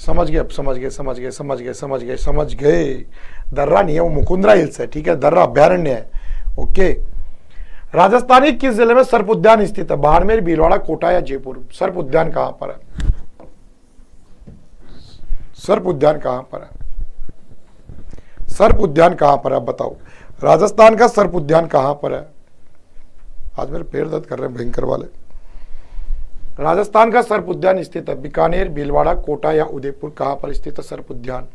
समझ गए, समझ गए, समझ गए, समझ गए, समझ गए, समझ गए। दर्रा नहीं है, वो मुकुंदरा हिल्स है, ठीक है, दर्रा अभ्यारण्य है। ओके, राजस्थान के किस जिले में सर्प उद्यान स्थित है? बाड़मेर, भीलवाड़ा, कोटा या जयपुर? सर्प उद्यान कहां पर है? सर्प उद्यान कहां पर है? सर्प उद्यान कहां पर है बताओ? राजस्थान का सर्प उद्यान कहां पर है? आज मेरे पैर दर्द कर रहे हैं भयंकर वाले। राजस्थान का सर्प उद्यान स्थित है बीकानेर, भीलवाड़ा, कोटा या उदयपुर? कहां पर स्थित है सर्प उद्यान?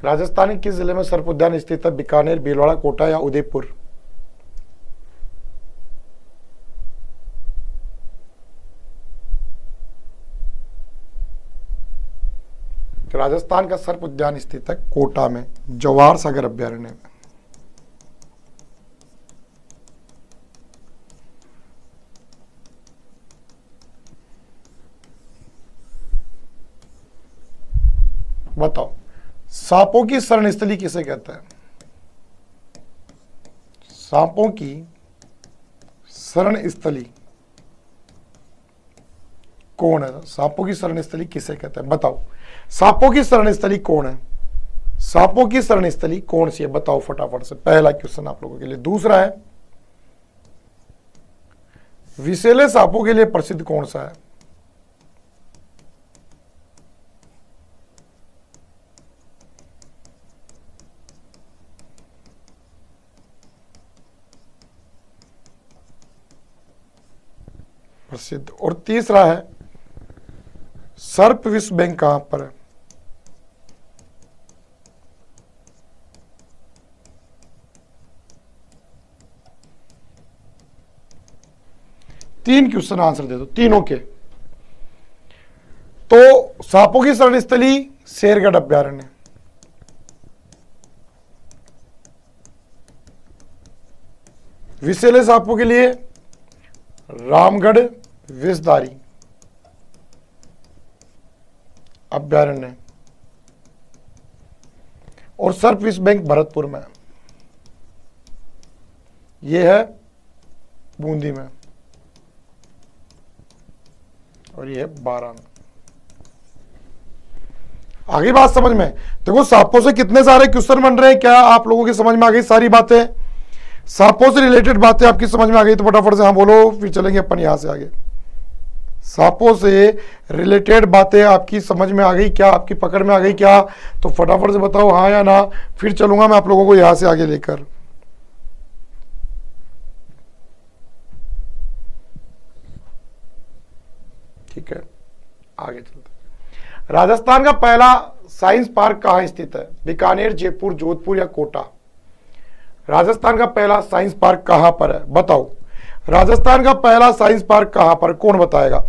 राजस्थान के किस जिले में सर्प उद्यान स्थित है? बीकानेर, भीलवाड़ा, कोटा या उदयपुर? राजस्थान का सर्प उद्यान स्थित है कोटा में, जवाहर सागर अभ्यारण्य में। बताओ, सांपों की शरण स्थली किसे कहते हैं? सांपों की शरण स्थली कौन है? सांपों की शरण स्थली किसे कहते हैं बताओ? सांपों की शरण स्थली कौन है? सांपों की शरण स्थली कौन सी है बताओ फटाफट से। पहला क्वेश्चन आप लोगों के लिए। दूसरा है विषैले सांपों के लिए प्रसिद्ध कौन सा है? प्रसिद्ध। और तीसरा है सर्प विश्व बैंक कहां पर है? तीन क्वेश्चन आंसर दे दो तीनों के। तो सांपों की शरणस्थली शेरगढ़ अभ्यारण्य, विषैले सांपों के लिए रामगढ़ विषधारी अभ्यारण्य, और सर्प विश्व बैंक भरतपुर में, यह है बूंदी में, और यह है बारां में। आगे बात समझ में? देखो सांपों से कितने सारे क्वेश्चन बन रहे हैं, क्या आप लोगों की समझ में आ गई सारी बातें? सांपों से रिलेटेड बातें आपकी समझ में आ गई तो फटाफट से हाँ बोलो, फिर चलेंगे अपन यहां से आगे। सांपों से रिलेटेड बातें आपकी समझ में आ गई क्या? आपकी पकड़ में आ गई क्या? तो फटाफट से बताओ हाँ या ना, फिर चलूंगा मैं आप लोगों को यहां से आगे लेकर। ठीक है, आगे चलते। राजस्थान का पहला साइंस पार्क कहां स्थित है? बीकानेर, जयपुर, जोधपुर या कोटा? राजस्थान का पहला साइंस पार्क कहां पर है? बताओ, राजस्थान का पहला साइंस पार्क कहां पर? कौन बताएगा?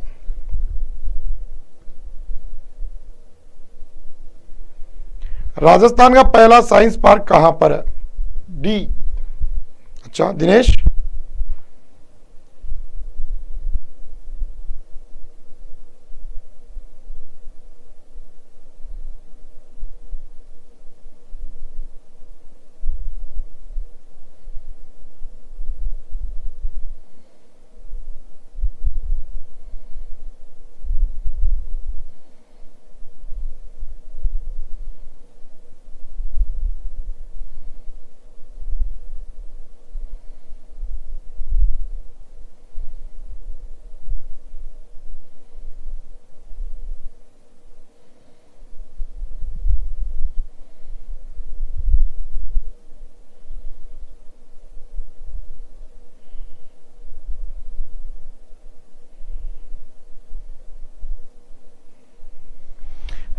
राजस्थान का पहला साइंस पार्क कहां पर है? डी। अच्छा दिनेश,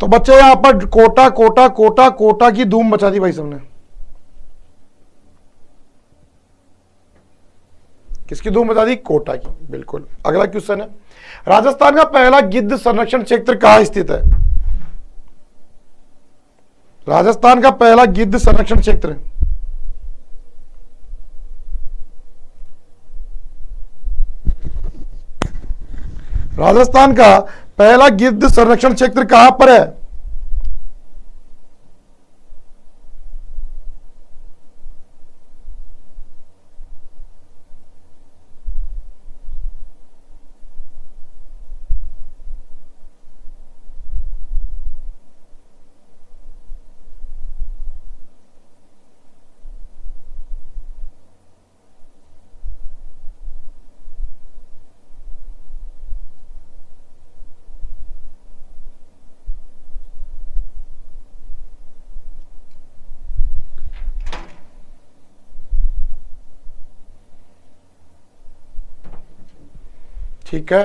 तो बच्चे यहां पर कोटा कोटा कोटा कोटा की धूम मचा दी भाई सबने। किसकी धूम मचा दी? कोटा की, बिल्कुल। अगला क्वेश्चन है, राजस्थान का पहला गिद्ध संरक्षण क्षेत्र कहां स्थित है? राजस्थान का पहला गिद्ध संरक्षण क्षेत्र, राजस्थान का पहला गिद्ध संरक्षण क्षेत्र कहां पर है? ठीक है,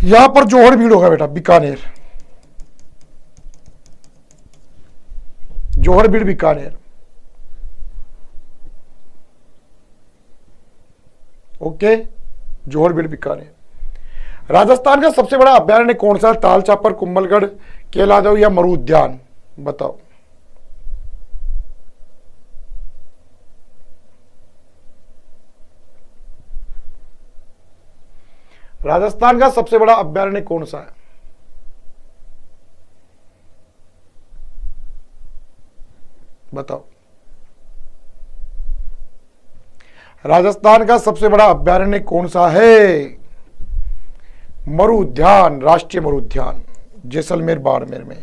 यहां पर जोहड़ भीड़ होगा बेटा, बीकानेर, जोहड़ भीड़ बीकानेर। ओके, जोहड़ भीड़ बीकानेर। राजस्थान का सबसे बड़ा अभ्यारण्य कौन सा? ताल चापर, कुंभलगढ़, केलादेव या मरु उद्यान? बताओ। राजस्थान का सबसे बड़ा अभ्यारण्य कौन सा है? बताओ। राजस्थान का सबसे बड़ा अभ्यारण्य कौन सा है? मरु उद्यान, राष्ट्रीय मरु उद्यान, जैसलमेर बाड़मेर में।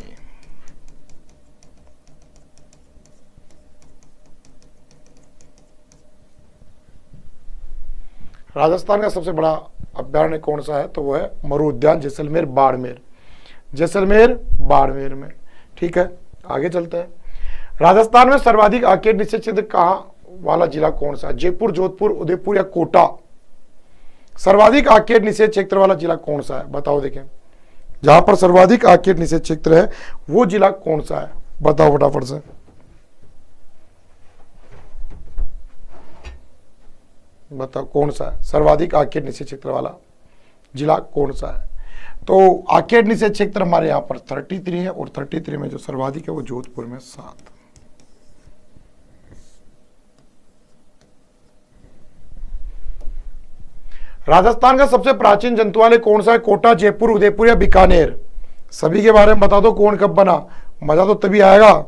राजस्थान का सबसे बड़ा अभ्यारण्य कौन सा है? तो वो है मरु उद्यान जैसलमेर बाड़मेर, जैसलमेर बाड़मेर में। ठीक है, आगे चलते हैं। राजस्थान में सर्वाधिक आर्केड निषेध क्षेत्र कहाँ वाला जिला कौन सा? जयपुर, जोधपुर, उदयपुर या कोटा? सर्वाधिक आर्केड निषेध क्षेत्र वाला जिला कौन सा है? बताओ, देखें जहां पर सर्वाधिक आर्केड निषेध क्षेत्र है वो जिला कौन सा है? बताओ फटाफट से। बताओ कौन सा है सर्वाधिक आर्केड निषेध क्षेत्र वाला जिला कौन सा है? तो आर्केड निषेध क्षेत्र हमारे यहाँ पर 33 है, और 33 में जो सर्वाधिक है वो जोधपुर में 7। राजस्थान का सबसे प्राचीन जंतुआलय कौन सा है? कोटा, जयपुर, उदयपुर या बीकानेर? सभी के बारे में बता दो, कौन कब बना, मजा तो तभी आएगा।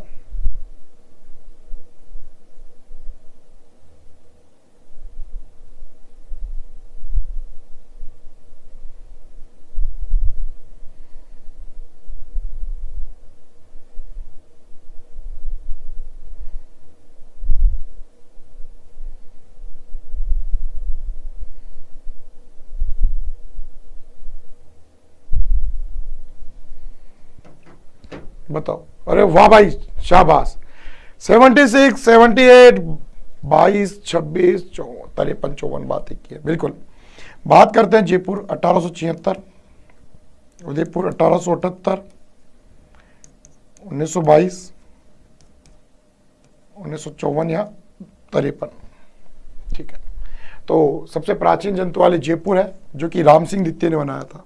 बताओ। अरे वाह भाई, शाबाश। 76, 78, 22, 26, 53, 54 बात एक है, बिल्कुल। बात करते हैं जयपुर 1876, उदयपुर 1878, 1922, 1954 या 53। ठीक है, तो सबसे प्राचीन जंतुआलय जयपुर है, जो कि राम सिंह द्वितीय ने बनाया था।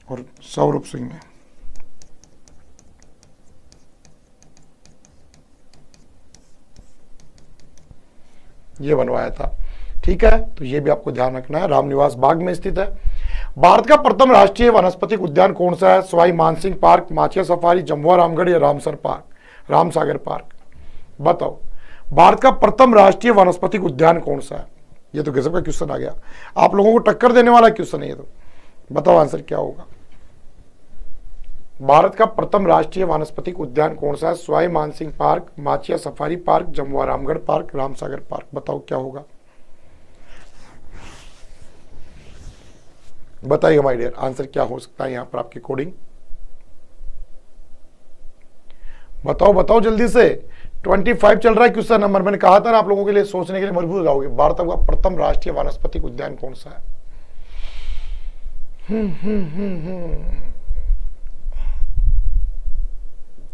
और सौरभ सिंह ने। ये बनवाया था। ठीक है, तो ये भी आपको ध्यान रखना है। रामनिवास बाग में स्थित है। भारत का प्रथम राष्ट्रीय वनस्पतिक उद्यान कौन सा है? सवाई मानसिंह पार्क, माचिया सफारी, जम्मुआ रामगढ़ या रामसर पार्क, रामसागर पार्क? बताओ, भारत का प्रथम राष्ट्रीय वनस्पतिक उद्यान कौन सा है? ये तो गजब का क्वेश्चन आ गया, आप लोगों को टक्कर देने वाला क्वेश्चन है ये तो। बताओ आंसर क्या होगा? भारत का प्रथम राष्ट्रीय वानस्पतिक उद्यान कौन सा है? Sawai Mansingh park, Machiya safari park, Jamwa Ramgarh park, Ramsagar park? बताओ क्या होगा? बताइए माय डियर, आंसर क्या हो सकता है यहां पर आपकी कोडिंग? बताओ बताओ जल्दी से। 25 चल रहा है क्वेश्चन नंबर। मैंने कहा था ना आप लोगों के लिए सोचने के लिए मजबूर हो जाओगे। भारत का प्रथम राष्ट्रीय वानस्पतिक उद्यान कौन सा है?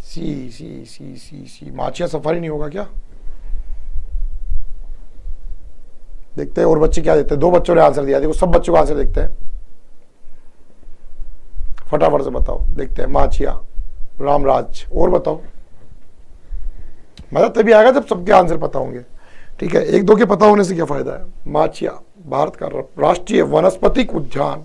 सी माचिया सफारी नहीं होगा क्या? देखते हैं और बच्चे क्या देते हैं। 2 बच्चों ने आंसर दिया, देखो सब बच्चों का आंसर देखते हैं, फटाफट से बताओ। देखते हैं, माचिया, रामराज। और बताओ, मजा तभी आएगा जब सबके आंसर पता होंगे। ठीक है, 1-2 के पता होने से क्या फायदा है? माचिया भारत का राष्ट्रीय वनस्पतिक उद्यान।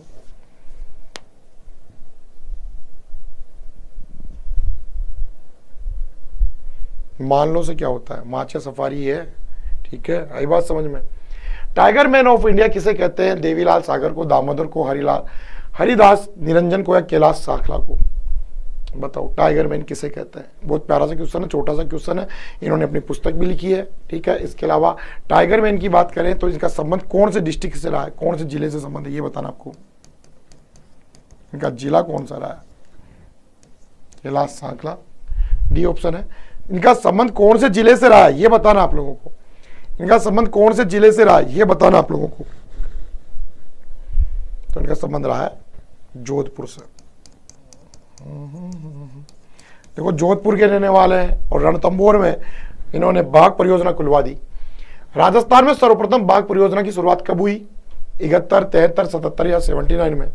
मान लो से क्या होता है? माचिया सफारी है। ठीक है, आई बात समझ में? टाइगर मैन ऑफ इंडिया किसे कहते हैं? देवीलाल सागर को, दामोदर को, हरिदास निरंजन को या कैलाश साखला को? बताओ, टाइगर मैन किसे कहते हैं? बहुत प्यारा सा क्वेश्चन है, छोटा सा क्वेश्चन है, इन्होंने अपनी पुस्तक भी लिखी है। ठीक है, इसके अलावा टाइगर मैन की बात करें तो इनका संबंध कौन से डिस्ट्रिक्ट से रहा है, कौन से जिले से संबंध है, ये बताना आपको। इनका जिला कौन सा रहा है? कैलाश साखला, डी ऑप्शन है। इनका संबंध कौन से जिले से रहा है, ये बताना आप लोगों को। इनका संबंध कौन से जिले से रहा है, ये बताना आप लोगों को। तो इनका संबंध रहा है जोधपुर से। देखो, जोधपुर के रहने वाले हैं और रणथंभौर में इन्होंने बाघ परियोजना खुलवा दी। राजस्थान में सर्वप्रथम बाघ परियोजना की शुरुआत कब हुई? 71, 73, 77 या 79 में?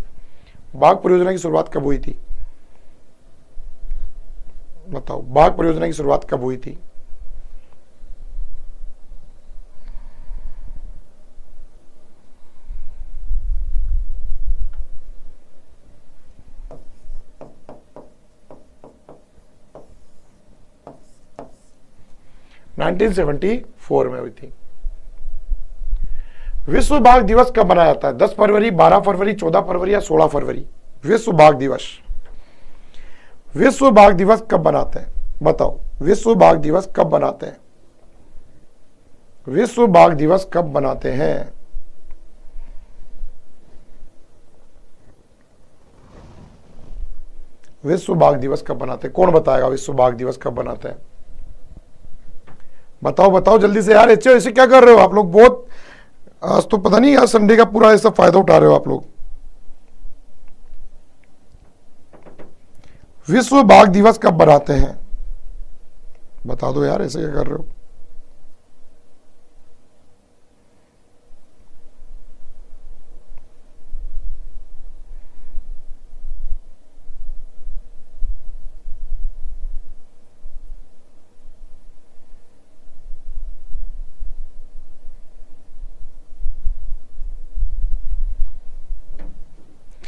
बाघ परियोजना की शुरुआत कब हुई थी? बताओ, बाघ परियोजना की शुरुआत कब हुई थी? (1974) में हुई थी। विश्व बाघ दिवस कब मनाया जाता है? 10 फरवरी, 12 फरवरी, 14 फरवरी या 16 फरवरी? विश्व बाघ दिवस, विश्व बाघ दिवस कब मनाते हैं? बताओ, विश्व बाघ दिवस कब मनाते हैं? विश्व बाघ दिवस कब मनाते हैं? विश्व बाघ दिवस कब मनाते हैं? कौन बताएगा विश्व बाघ दिवस कब मनाते हैं? बताओ बताओ जल्दी से यार। ऐसे क्या कर रहे हो आप लोग? बहुत आज तो पता नहीं यार, संडे का पूरा ऐसा फायदा उठा रहे हो आप लोग। विश्व बाघ दिवस कब मनाते हैं? बता दो यार, ऐसे क्या कर रहे हो?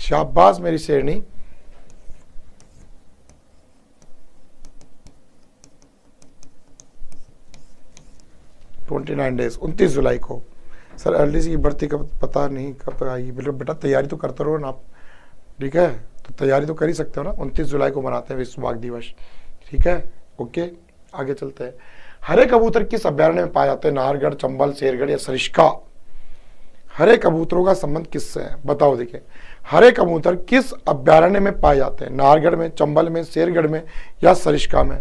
शाबाश मेरी शेरनी। 29 डेज, 29 जुलाई को। सर एलडीसी की भर्ती कब, पता नहीं कब आएगी। बिल्कुल बेटा, तैयारी तो करते रहो ना आप, ठीक है? तो तैयारी तो कर ही सकते हो ना। 29 जुलाई को मनाते हैं विश्व बाघ दिवस, ठीक है? ओके, आगे चलते हैं। हरे कबूतर किस अभ्यारण्य में पाए जाते हैं? नाहरगढ़, चंबल, शेरगढ़ या सरिस्का? हरे कबूतरों का संबंध किससे है? बताओ। देखिए, हरे कबूतर किस अभ्यारण्य में पाए जाते हैं? नाहरगढ़ में, चंबल में, शेरगढ़ में या सरिस्का में?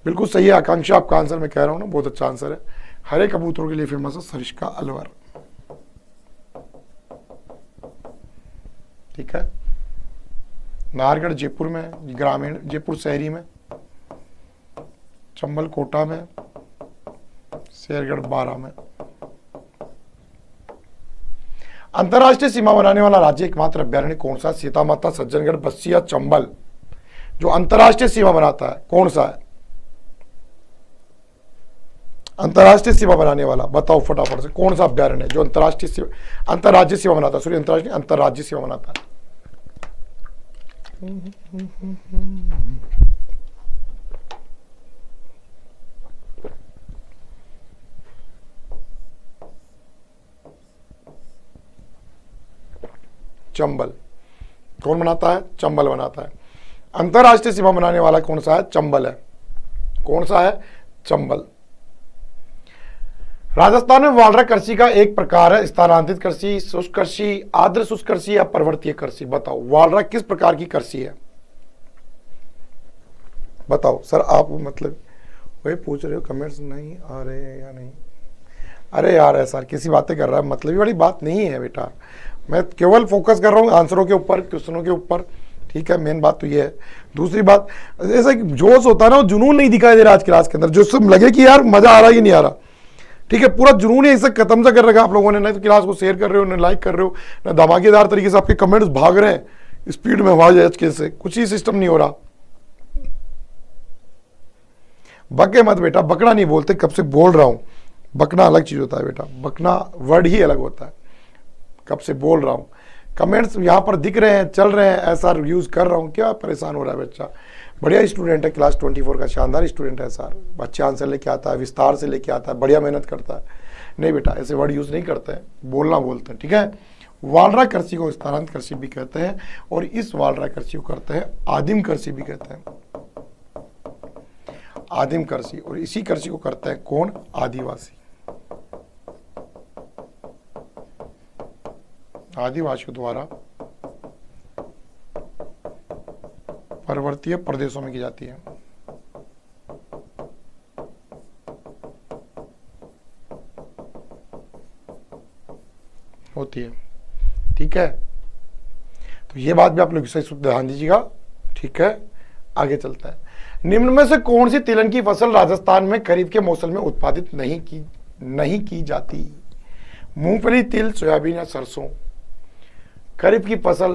बिल्कुल सही है आकांक्षा, आपका आंसर मैं कह रहा हूं ना, बहुत अच्छा आंसर है। हरे कबूतरों के लिए फेमस है सरिस्का, अलवर, ठीक है? नाहरगढ़ जयपुर में, ग्रामीण जयपुर शहरी में, चंबल कोटा में, शेरगढ़ बारा में। अंतरराष्ट्रीय सीमा बनाने वाला राज्य एकमात्र अभ्यारण्य कौन सा? सीता माता, सज्जनगढ़, बस्सी या चंबल? जो अंतरराष्ट्रीय सीमा बनाता है कौन सा है? अंतरराष्ट्रीय सीमा बनाने वाला, बताओ फटाफट से, कौन सा अभ्यारण्य है जो अंतरराष्ट्रीय सीमा, अंतरराज्यीय सीमा बनाता है? सॉरी, अंतरराष्ट्रीय, अंतरराज्यीय सीमा बनाता है। चंबल। कौन बनाता है? चंबल बनाता है। अंतरराष्ट्रीय सीमा बनाने वाला कौन सा है? चंबल है। कौन सा है? चंबल। राजस्थान में वालरा कृषि का एक प्रकार है, स्थानांतरित कृषि, शुष्क कृषि, आर्द्र शुष्क कृषि या पर्वतीय कृषि? बताओ, वालरा किस प्रकार की कृषि है? बताओ सर, आप मतलब वही पूछ रहे हो, कमेंट्स नहीं आ रहे हैं या नहीं? अरे यार ऐसा किसी बातें कर रहा है, मतलब ये बड़ी बात नहीं है बेटा। मैं केवल फोकस कर रहा हूँ आंसरों के ऊपर, क्वेश्चनों के ऊपर, ठीक है? मेन बात तो ये है। दूसरी बात, ऐसा जोश होता है ना, वो जुनून नहीं दिखाई दे रहा आज क्लास के अंदर, जो सब लगे कि यार मजा आ रहा है कि नहीं आ रहा, ठीक है? पूरा जुनून ही ऐसा खत्म सा कर रखा आप लोगों ने। नहीं तो क्लास को शेयर कर रहे हो, ना लाइक कर रहे हो, ना धमाकेदार तरीके से आपके कमेंट्स भाग रहे हैं स्पीड में आवाज एचके से, कुछ ही सिस्टम नहीं हो रहा। बके मत बेटा, बकना नहीं बोलते, कब से बोल रहा हूं। बकना अलग चीज होता है बेटा, बकना वर्ड ही अलग होता है। कब से बोल रहा हूं, कमेंट्स यहां पर दिख रहे हैं, चल रहे हैं, ऐसा यूज कर रहा हूं, क्या परेशान हो रहा है बच्चा? बढ़िया स्टूडेंट है, क्लास 24 का शानदार स्टूडेंट है सर। बच्चे आंसर लेके आता है, विस्तार से लेके आता है, बढ़िया मेहनत करता है। नहीं बेटा, ऐसे वर्ड यूज नहीं करते हैं, बोलना बोलते हैं, ठीक है? वालरा कृषि को स्थानांतरित कृषि भी कहते हैं, और इस वालरा कृषि को करते हैं आदिम कृषि भी कहते हैं, आदिम कृषि। और इसी कृषि को करते हैं कौन? आदिवासी। आदिवासियों द्वारा पर्वतीय प्रदेशों में की जाती है। होती है, ठीक है? तो ये बात भी आप लोग सही ध्यान दीजिएगा, ठीक है? आगे चलता है। निम्न में से कौन सी तिलहन की फसल राजस्थान में खरीफ के मौसम में उत्पादित नहीं की जाती? मूंगफली, तिल, सोयाबीन या सरसों? खरीफ की फसल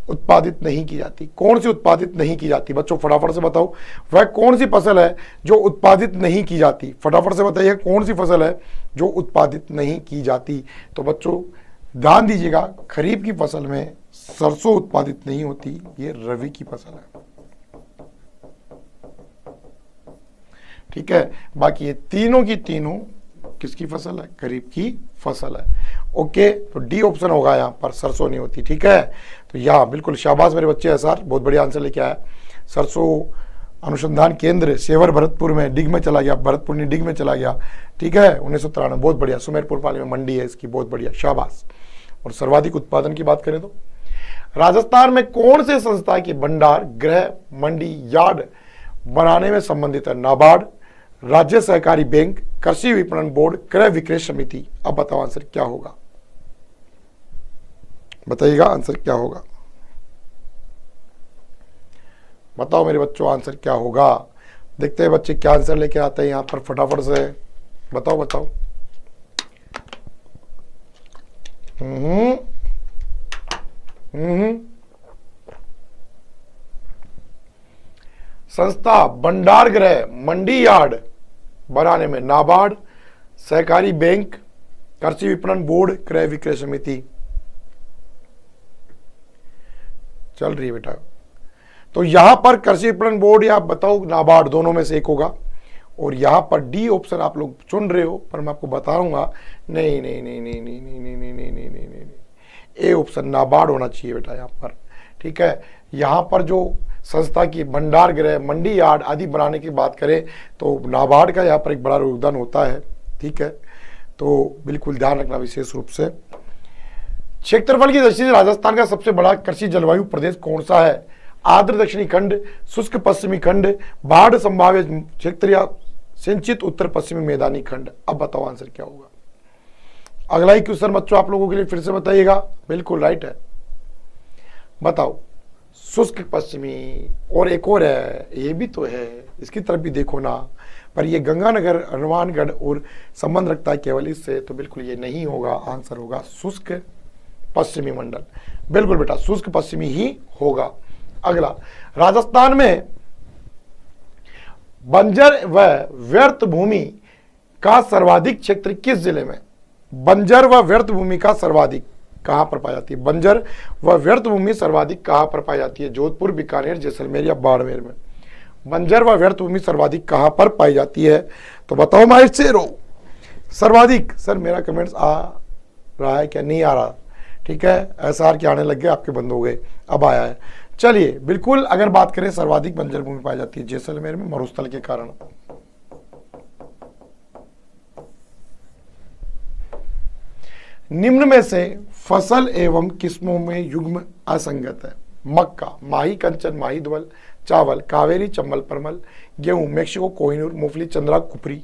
उत्पादित नहीं की जाती। कौन सी उत्पादित नहीं की जाती? बच्चों फटाफट से बताओ, वह कौन सी फसल है जो उत्पादित नहीं की जाती? फटाफट से बताइए, कौन सी फसल है जो उत्पादित नहीं की जाती? तो बच्चों ध्यान दीजिएगा, खरीफ की फसल में सरसों उत्पादित नहीं होती, ये रबी की फसल है, ठीक है? बाकी ये तीनों की तीनों किसकी फसल है? खरीफ की फसल है। ओके, तो डी ऑप्शन होगा यहाँ पर, सरसों नहीं होती। ठीक है, तो यहाँ बिल्कुल शाबाश मेरे बच्चे, SR बहुत बढ़िया आंसर लेके आया। सरसों अनुसंधान केंद्र सेवर भरतपुर में डिग में चला गया, भरतपुर डिग में चला गया। ठीक है, 1993, बहुत बढ़िया। सुमेरपुर पाली में मंडी है इसकी, बहुत बढ़िया, शाबाश। और सर्वाधिक उत्पादन की बात करें तो राजस्थान में कौन से संस्था की भंडार गृह मंडी यार्ड बनाने में संबंधित है? नाबार्ड, राज्य सहकारी बैंक, कृषि विपणन बोर्ड, क्रय विक्रय समिति। अब बताओ आंसर क्या होगा, बताइएगा आंसर क्या होगा, बताओ मेरे बच्चों आंसर क्या होगा। देखते हैं बच्चे क्या आंसर लेके आते हैं यहां पर, फटाफट से बताओ बताओ। संस्था भंडार गृह मंडी यार्ड बनाने में नाबार्ड, सहकारी बैंक, कृषि विपणन बोर्ड, क्रय विक्रय समिति। चल रही है बेटा, तो यहां पर कृषि विपणन बोर्ड या बताओ नाबार्ड, दोनों में से एक होगा। और यहां पर डी ऑप्शन आप लोग चुन रहे हो, पर मैं आपको बताऊंगा नहीं नहीं नहीं नहीं नहीं नहीं नहीं नहीं नहीं नहीं नहीं नहीं, ए ऑप्शन नाबार्ड होना चाहिए बेटा यहां पर। ठीक है, यहां पर जो संस्था की भंडार गृह मंडी यार्ड आदि बनाने की बात करें तो नाबार्ड का यहाँ पर एक बड़ा योगदान होता है। ठीक है, तो बिल्कुल ध्यान रखना विशेष रूप से। क्षेत्रफल की दृष्टि से राजस्थान का सबसे बड़ा कृषि जलवायु प्रदेश कौन सा है? आर्द्र दक्षिणी खंड, शुष्क पश्चिमी खंड, बाढ़ संभावित क्षेत्र या सिंचित उत्तर पश्चिमी मैदानी खंड। अब बताओ आंसर क्या होगा। अगला ही क्वेश्चन बच्चों आप लोगों के लिए फिर से बताइएगा, बिल्कुल राइट है। बताओ, शुष्क पश्चिमी, और एक और है, ये भी तो है, इसकी तरफ भी देखो ना, पर ये गंगानगर हनुमानगढ़ और संबंध रखता है केवल इससे, तो बिल्कुल ये नहीं होगा। आंसर होगा शुष्क पश्चिमी मंडल। बिल्कुल बेटा, शुष्क पश्चिमी ही होगा। अगला, राजस्थान में बंजर व व्यर्थ भूमि का सर्वाधिक क्षेत्र किस जिले में? बंजर व व्यर्थ भूमि का सर्वाधिक कहां पर पाई जाती है? बंजर व व्यर्थ भूमि सर्वाधिक कहां पर पाई जाती है? जोधपुर, बीकानेर, जैसलमेर या बाड़मेर में। बंजर व व्यर्थ भूमि सर्वाधिक कहां पर पाई जाती है? तो बताओ माहिर शेरो, सर्वाधिक। सर मेरा कमेंट्स आ रहा है क्या? नहीं आ रहा। ठीक है, SR के आने लग गए, आपके बंद हो गए, अब आया है। चलिए, बिल्कुल अगर बात करें सर्वाधिक बंजर भूमि पाई जाती है जैसलमेर में, मरुस्थल के कारण। निम्न में से फसल एवं किस्मों में युग्म असंगत है? मक्का, माही कंचन, माही धवल, चावल, कावेरी, चंबल परमल, गेहूं, मेक्सिको, कोहिनूर, मूंगफली, चंद्रा, कुपरी।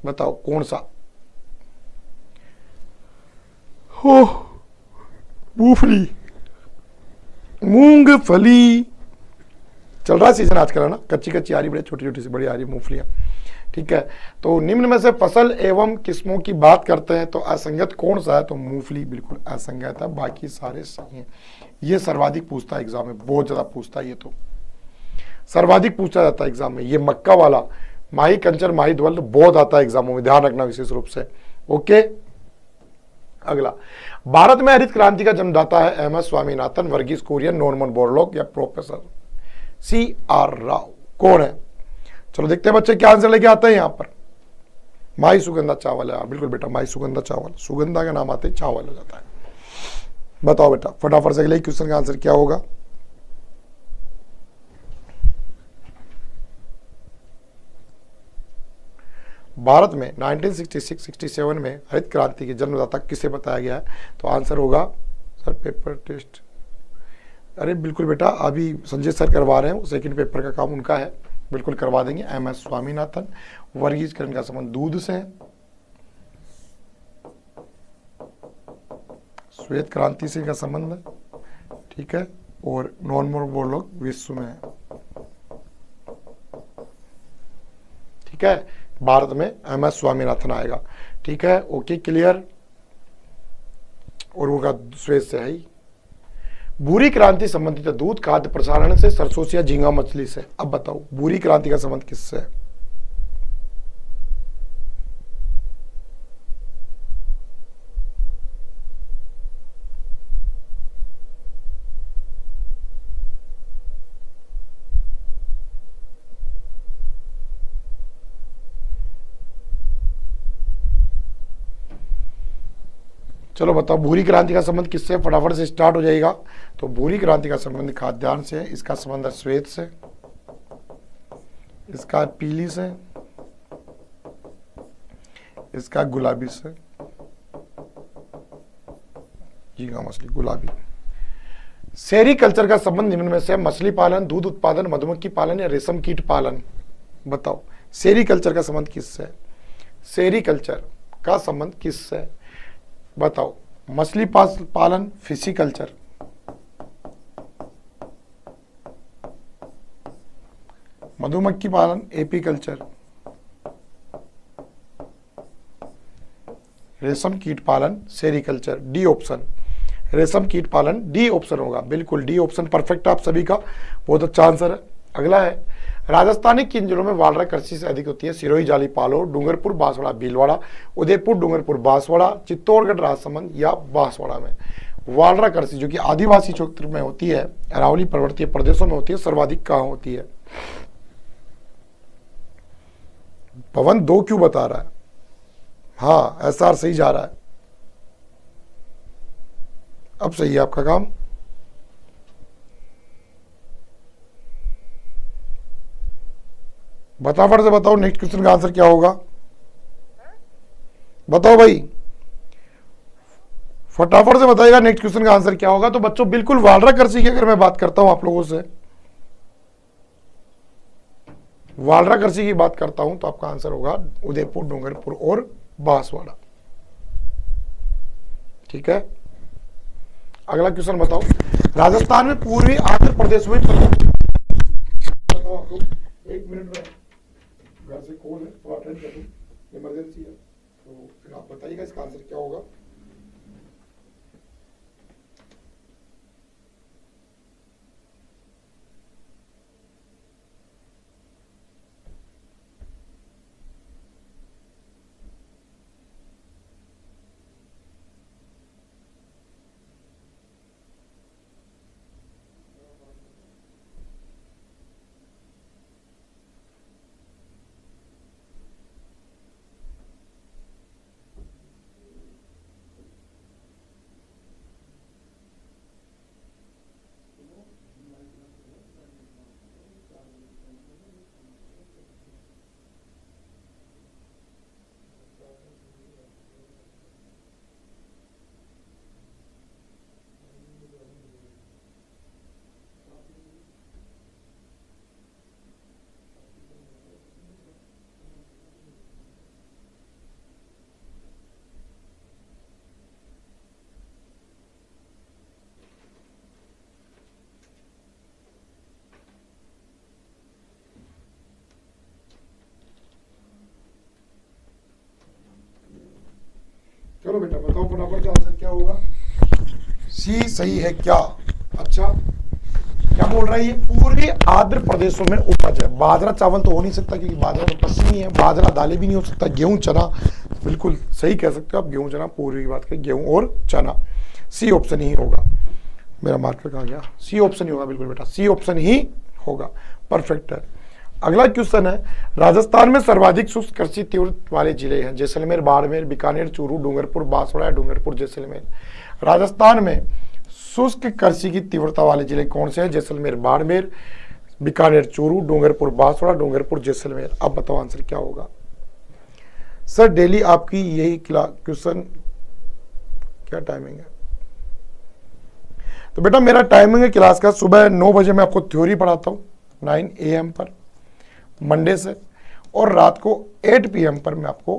बताओ कौन सा? हो, मूंगफली, मूंगफली चल रहा है सीजन आजकल, है ना। कच्ची कच्ची आ रही, बड़े छोटी छोटी सी बड़ी आ रही मूंगफलियां। ठीक है, तो निम्न में से फसल एवं किस्मों की बात करते हैं तो असंगत कौन सा है? तो मूंगफली बिल्कुल असंगत है, बाकी सारे सही हैं। ये सर्वाधिक पूछता है एग्जाम में, बहुत ज्यादा पूछता है, ये तो सर्वाधिक पूछा जाता है एग्जाम में। ये मक्का वाला, माही कंचर, माही धवल बहुत आता है एग्जामों में, ध्यान रखना विशेष रूप से। ओके, अगला, भारत में हरित क्रांति का जन्मदाता है? MS Swaminathan, Verghese Kurien, Norman Borlaug या प्रोफेसर CR राव। कौन है? चलो देखते हैं बच्चे क्या आंसर लेके आते हैं यहाँ पर। माई सुगंधा चावल है, बिल्कुल बेटा, माई सुगंधा चावल, सुगंधा का नाम आते ही चावल हो जाता है। बताओ बेटा फटाफट से अगले क्वेश्चन का आंसर क्या होगा। भारत में 1966-67 में हरित क्रांति के जन्मदाता किसे बताया गया है? तो आंसर होगा सर पेपर टेस्ट, अरे बिल्कुल बेटा, अभी संजय सर करवा रहे हैं, सेकंड पेपर का काम उनका है, बिल्कुल करवा देंगे। MS स्वामीनाथन, वर्गीकरण का संबंध दूध से है, श्वेत क्रांति से का संबंध है। ठीक है, और नॉर्मन बोरलॉग विश्व में है। ठीक है, भारत में MS स्वामीनाथन आएगा। ठीक है, ओके क्लियर, और वो श्वेत से है ही। भूरी क्रांति संबंधित है दूध खाद्य प्रसारण से, सरसों से या झींगा मछली से? अब बताओ भूरी क्रांति का संबंध किससे है? चलो बताओ, भूरी क्रांति का संबंध किससे? फटाफट से स्टार्ट हो जाएगा। तो भूरी क्रांति का संबंध खाद्यान्न से है, इसका संबंध श्वेत से, इसका पीली से, इसका गुलाबी से, झींगा मछली गुलाबी। सेरीकल्चर का संबंध निम्न में से मछली पालन, दूध उत्पादन, मधुमक्खी पालन या रेशम कीट पालन? बताओ, सेरीकल्चर का संबंध किससे? सेरीकल्चर का संबंध किससे? बताओ, मछली पालन फिशिकल्चर, मधुमक्खी पालन एपीकल्चर, रेशम कीट पालन सेरीकल्चर। डी ऑप्शन, रेशम कीट पालन डी ऑप्शन होगा, बिल्कुल डी ऑप्शन परफेक्ट आप सभी का, बहुत अच्छा आंसर है। अगला है, राजस्थानी किन जिलों में वालरा कृषि से अधिक होती है? सिरोही, जाली, पालो, डूंगरपुर, बांसवाड़ा, भीलवाड़ा, उदयपुर, डूंगरपुर, बांसवाड़ा, चित्तौड़गढ़, राजसमंद या बांसवाड़ा में वालरा कृषि जो कि आदिवासी क्षेत्र में होती है, अरावली पर्वतीय प्रदेशों में होती है, सर्वाधिक कहाँ होती है? पवन 2 क्यों बता रहा है? हाँ, एसआर सही जा रहा है, अब सही है आपका काम। फटाफट से बताओ नेक्स्ट क्वेश्चन का आंसर क्या होगा? बताओ भाई, फटाफट से बताइएगा नेक्स्ट क्वेश्चन का आंसर क्या होगा। तो बच्चों बिल्कुल वालरा कृषि की अगर मैं बात करता हूं आप लोगों से, वालरा कृषि की बात करता हूं तो आपका आंसर होगा उदयपुर, डूंगरपुर और बांसवाड़ा। ठीक है, अगला क्वेश्चन बताओ, राजस्थान में पूर्वी आंध्र प्रदेश में बताओ आप लोग, 1 मिनट में घर से कॉल है तो अटेंड कर दूं, इमरजेंसी है, तो फिर आप बताइएगा इसका आंसर क्या होगा। चलो बेटा बताओ फटाफट से आंसर क्या होगा। सी सही है क्या? अच्छा, क्या बोल रहा है ये? पूर्वी आंध्र प्रदेशों में उपज है। बाजरा चावल तो हो नहीं सकता क्योंकि बाजरा तो पश्चिमी है, बाजरा दालें भी नहीं हो सकता, गेहूं चना, बिल्कुल सही कह सकते हो आप, गेहूं चना, पूर्वी की बात करें गेहूं और चना, सी ऑप्शन ही होगा। मेरा मार्कर कहाँ गया? सी ऑप्शन ही होगा, बिल्कुल बेटा सी ऑप्शन ही होगा, परफेक्ट है। अगला क्वेश्चन है, राजस्थान में सर्वाधिक शुष्क कृषि तीव्रता वाले जिले हैं? जैसलमेर, बाड़मेर, बीकानेर, चूरू, डूंगरपुर, बांसवाड़ा, डूंगरपुर, जैसलमेर। राजस्थान में शुष्क कृषि की तीव्रता वाले जिले कौन से हैं? जैसलमेर, बाड़मेर, बीकानेर, चूरू, डूंगरपुर, बांसवाड़ा, डूंगरपुर, जैसलमेर। अब बताओ आंसर क्या होगा। सर डेली आपकी यही क्वेश्चन क्या टाइमिंग है? तो बेटा मेरा टाइमिंग है क्लास का, सुबह 9 बजे मैं आपको थ्योरी पढ़ाता हूँ 9 AM पर मंडे से, और रात को 8 PM पर मैं आपको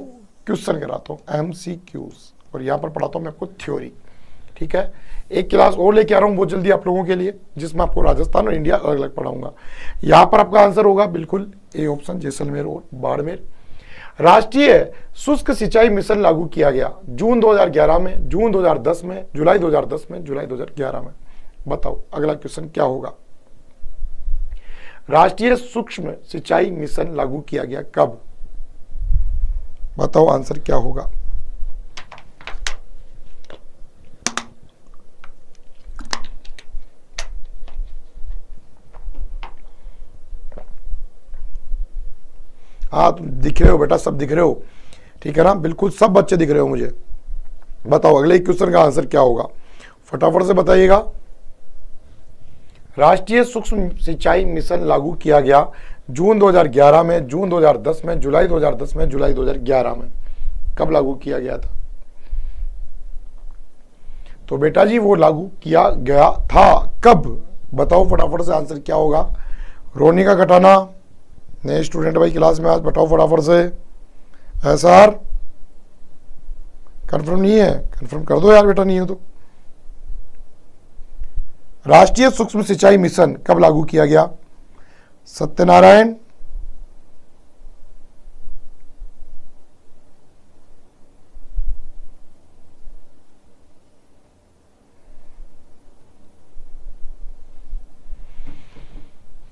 क्वेश्चन कराता हूँ MCQs, और यहाँ पर पढ़ाता हूँ मैं आपको थ्योरी। ठीक है, एक क्लास और लेके आ रहा हूँ बहुत जल्दी आप लोगों के लिए, जिसमें आपको राजस्थान और इंडिया अलग अलग पढ़ाऊंगा। यहाँ पर आपका आंसर होगा बिल्कुल ए ऑप्शन, जैसलमेर और बाड़मेर। राष्ट्रीय शुष्क सिंचाई मिशन लागू किया गया जून 2011 में, जून 2010 में, जुलाई 2010 में, जुलाई 2011 में। बताओ अगला क्वेश्चन क्या होगा। राष्ट्रीय सूक्ष्म सिंचाई मिशन लागू किया गया कब? बताओ आंसर क्या होगा। हाँ तुम दिख रहे हो बेटा, सब दिख रहे हो, ठीक है ना, बिल्कुल सब बच्चे दिख रहे हो मुझे। बताओ अगले क्वेश्चन का आंसर क्या होगा, फटाफट से बताइएगा। राष्ट्रीय सूक्ष्म सिंचाई मिशन लागू किया गया जून 2011 में, जून 2010 में, जुलाई 2010 में, जुलाई 2011 में। कब लागू किया गया था? तो बेटा जी वो लागू किया गया था कब? बताओ फटाफट से आंसर क्या होगा। रोनी का कटाना, नए स्टूडेंट भाई क्लास में आज, बताओ फटाफट से। सर कंफर्म नहीं है? कंफर्म कर दो यार बेटा, नहीं हो तो। राष्ट्रीय सूक्ष्म सिंचाई मिशन कब लागू किया गया? सत्यनारायण,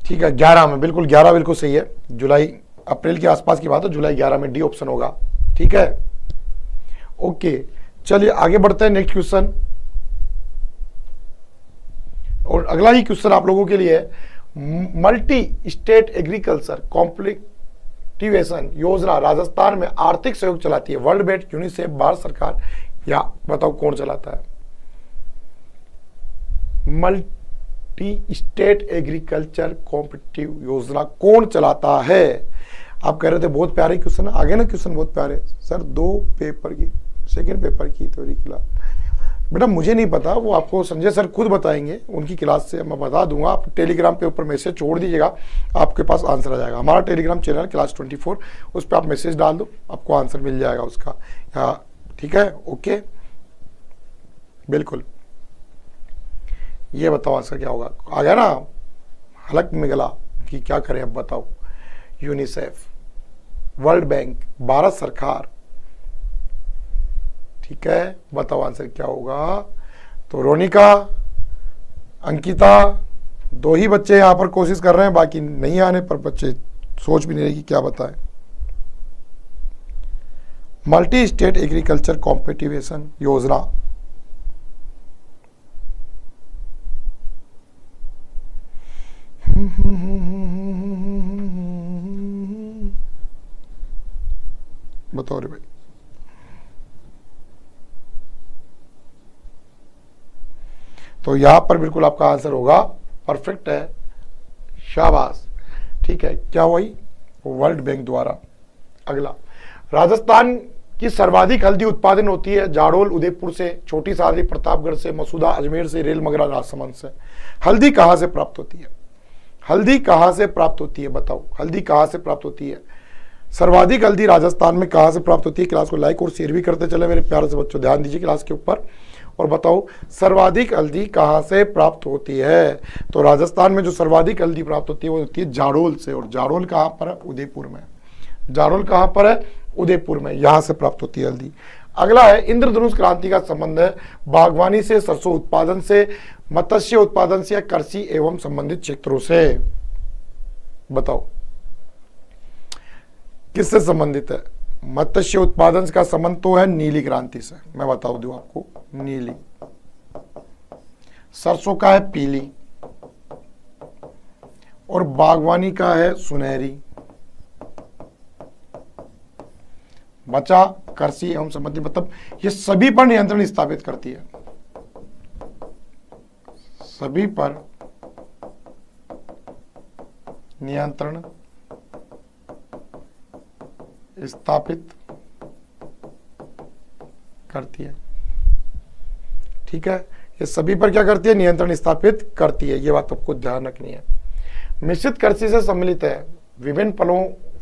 ठीक है 11 में, बिल्कुल 11 बिल्कुल सही है। जुलाई अप्रैल के आसपास की बात है, जुलाई 11 में, डी ऑप्शन होगा। ठीक है, ओके चलिए आगे बढ़ते हैं नेक्स्ट क्वेश्चन। और अगला ही क्वेश्चन आप लोगों के लिए है, मल्टी स्टेट एग्रीकल्चर कॉम्पिटिवेशन योजना राजस्थान में आर्थिक सहयोग चलाती है वर्ल्ड बैंक, यूनिसेफ, भारत सरकार, या बताओ कौन चलाता है? मल्टी स्टेट एग्रीकल्चर कॉम्पिटिटिव योजना कौन चलाता है? आप कह रहे थे बहुत प्यारे क्वेश्चन, आगे ना क्वेश्चन बहुत प्यारे सर, 2 पेपर की, सेकेंड पेपर की थ्योरी क्लास। बेटा मुझे नहीं पता, वो आपको संजय सर खुद बताएंगे, उनकी क्लास से मैं बता दूंगा। आप टेलीग्राम पे ऊपर मैसेज छोड़ दीजिएगा, आपके पास आंसर आ जाएगा। हमारा टेलीग्राम चैनल क्लास 24, उस पर आप मैसेज डाल दो, आपको आंसर मिल जाएगा उसका। ठीक है, ओके बिल्कुल। ये बताओ आंसर क्या होगा? आ गया ना हलक में गला कि क्या करें अब बताओ। यूनिसेफ, वर्ल्ड बैंक, भारत सरकार। ठीक है, बताओ आंसर क्या होगा? तो रोनिका, अंकिता, 2 ही बच्चे यहां पर कोशिश कर रहे हैं, बाकी नहीं आने पर बच्चे सोच भी नहीं रहे कि क्या बताएं। मल्टी स्टेट एग्रीकल्चर कॉम्पिटिवेशन योजना बताओ रे भाई। तो यहां पर बिल्कुल आपका आंसर होगा, परफेक्ट है, शाबाश। ठीक है, क्या हुई? वर्ल्ड बैंक द्वारा। अगला, राजस्थान की सर्वाधिक हल्दी उत्पादन होती है जाडोल, उदयपुर से, छोटी सादरी, प्रतापगढ़ से, मसूदा, अजमेर से, रेल मगरा, राजसमंद से। हल्दी कहां से प्राप्त होती है? हल्दी कहां से प्राप्त होती है? बताओ हल्दी कहां से प्राप्त होती है? सर्वाधिक हल्दी राजस्थान में कहां से प्राप्त होती है? क्लास को लाइक और शेयर भी करते चले मेरे प्यारे से बच्चों, ध्यान दीजिए क्लास के ऊपर। और बताओ सर्वाधिक हल्दी कहां से प्राप्त होती है? तो राजस्थान में जो सर्वाधिक हल्दी प्राप्त होती है वो होती है जाडोल से, और जाडोल कहां पर है? उदयपुर में। जाडोल कहां पर है? उदयपुर में, यहां से प्राप्त होती है हल्दी। अगला है, इंद्रधनुष क्रांति का संबंध है बागवानी से, सरसों उत्पादन से, मत्स्य उत्पादन से, या कृषि एवं संबंधित क्षेत्रों से? बताओ किससे संबंधित है? मत्स्य उत्पादन का संबंध तो है नीली क्रांति से, मैं बता दूं आपको, नीली। सरसों का है पीली, और बागवानी का है सुनहरी। बचा कृषि एवं संबंधित, मतलब ये सभी पर नियंत्रण स्थापित करती है, सभी पर नियंत्रण स्थापित करती है। ठीक है, ये सभी पर क्या करती है? नियंत्रण स्थापित करती है, ये बात आपको ध्यान रखनी है। मिश्रित कृषि से सम्मिलित है विभिन्न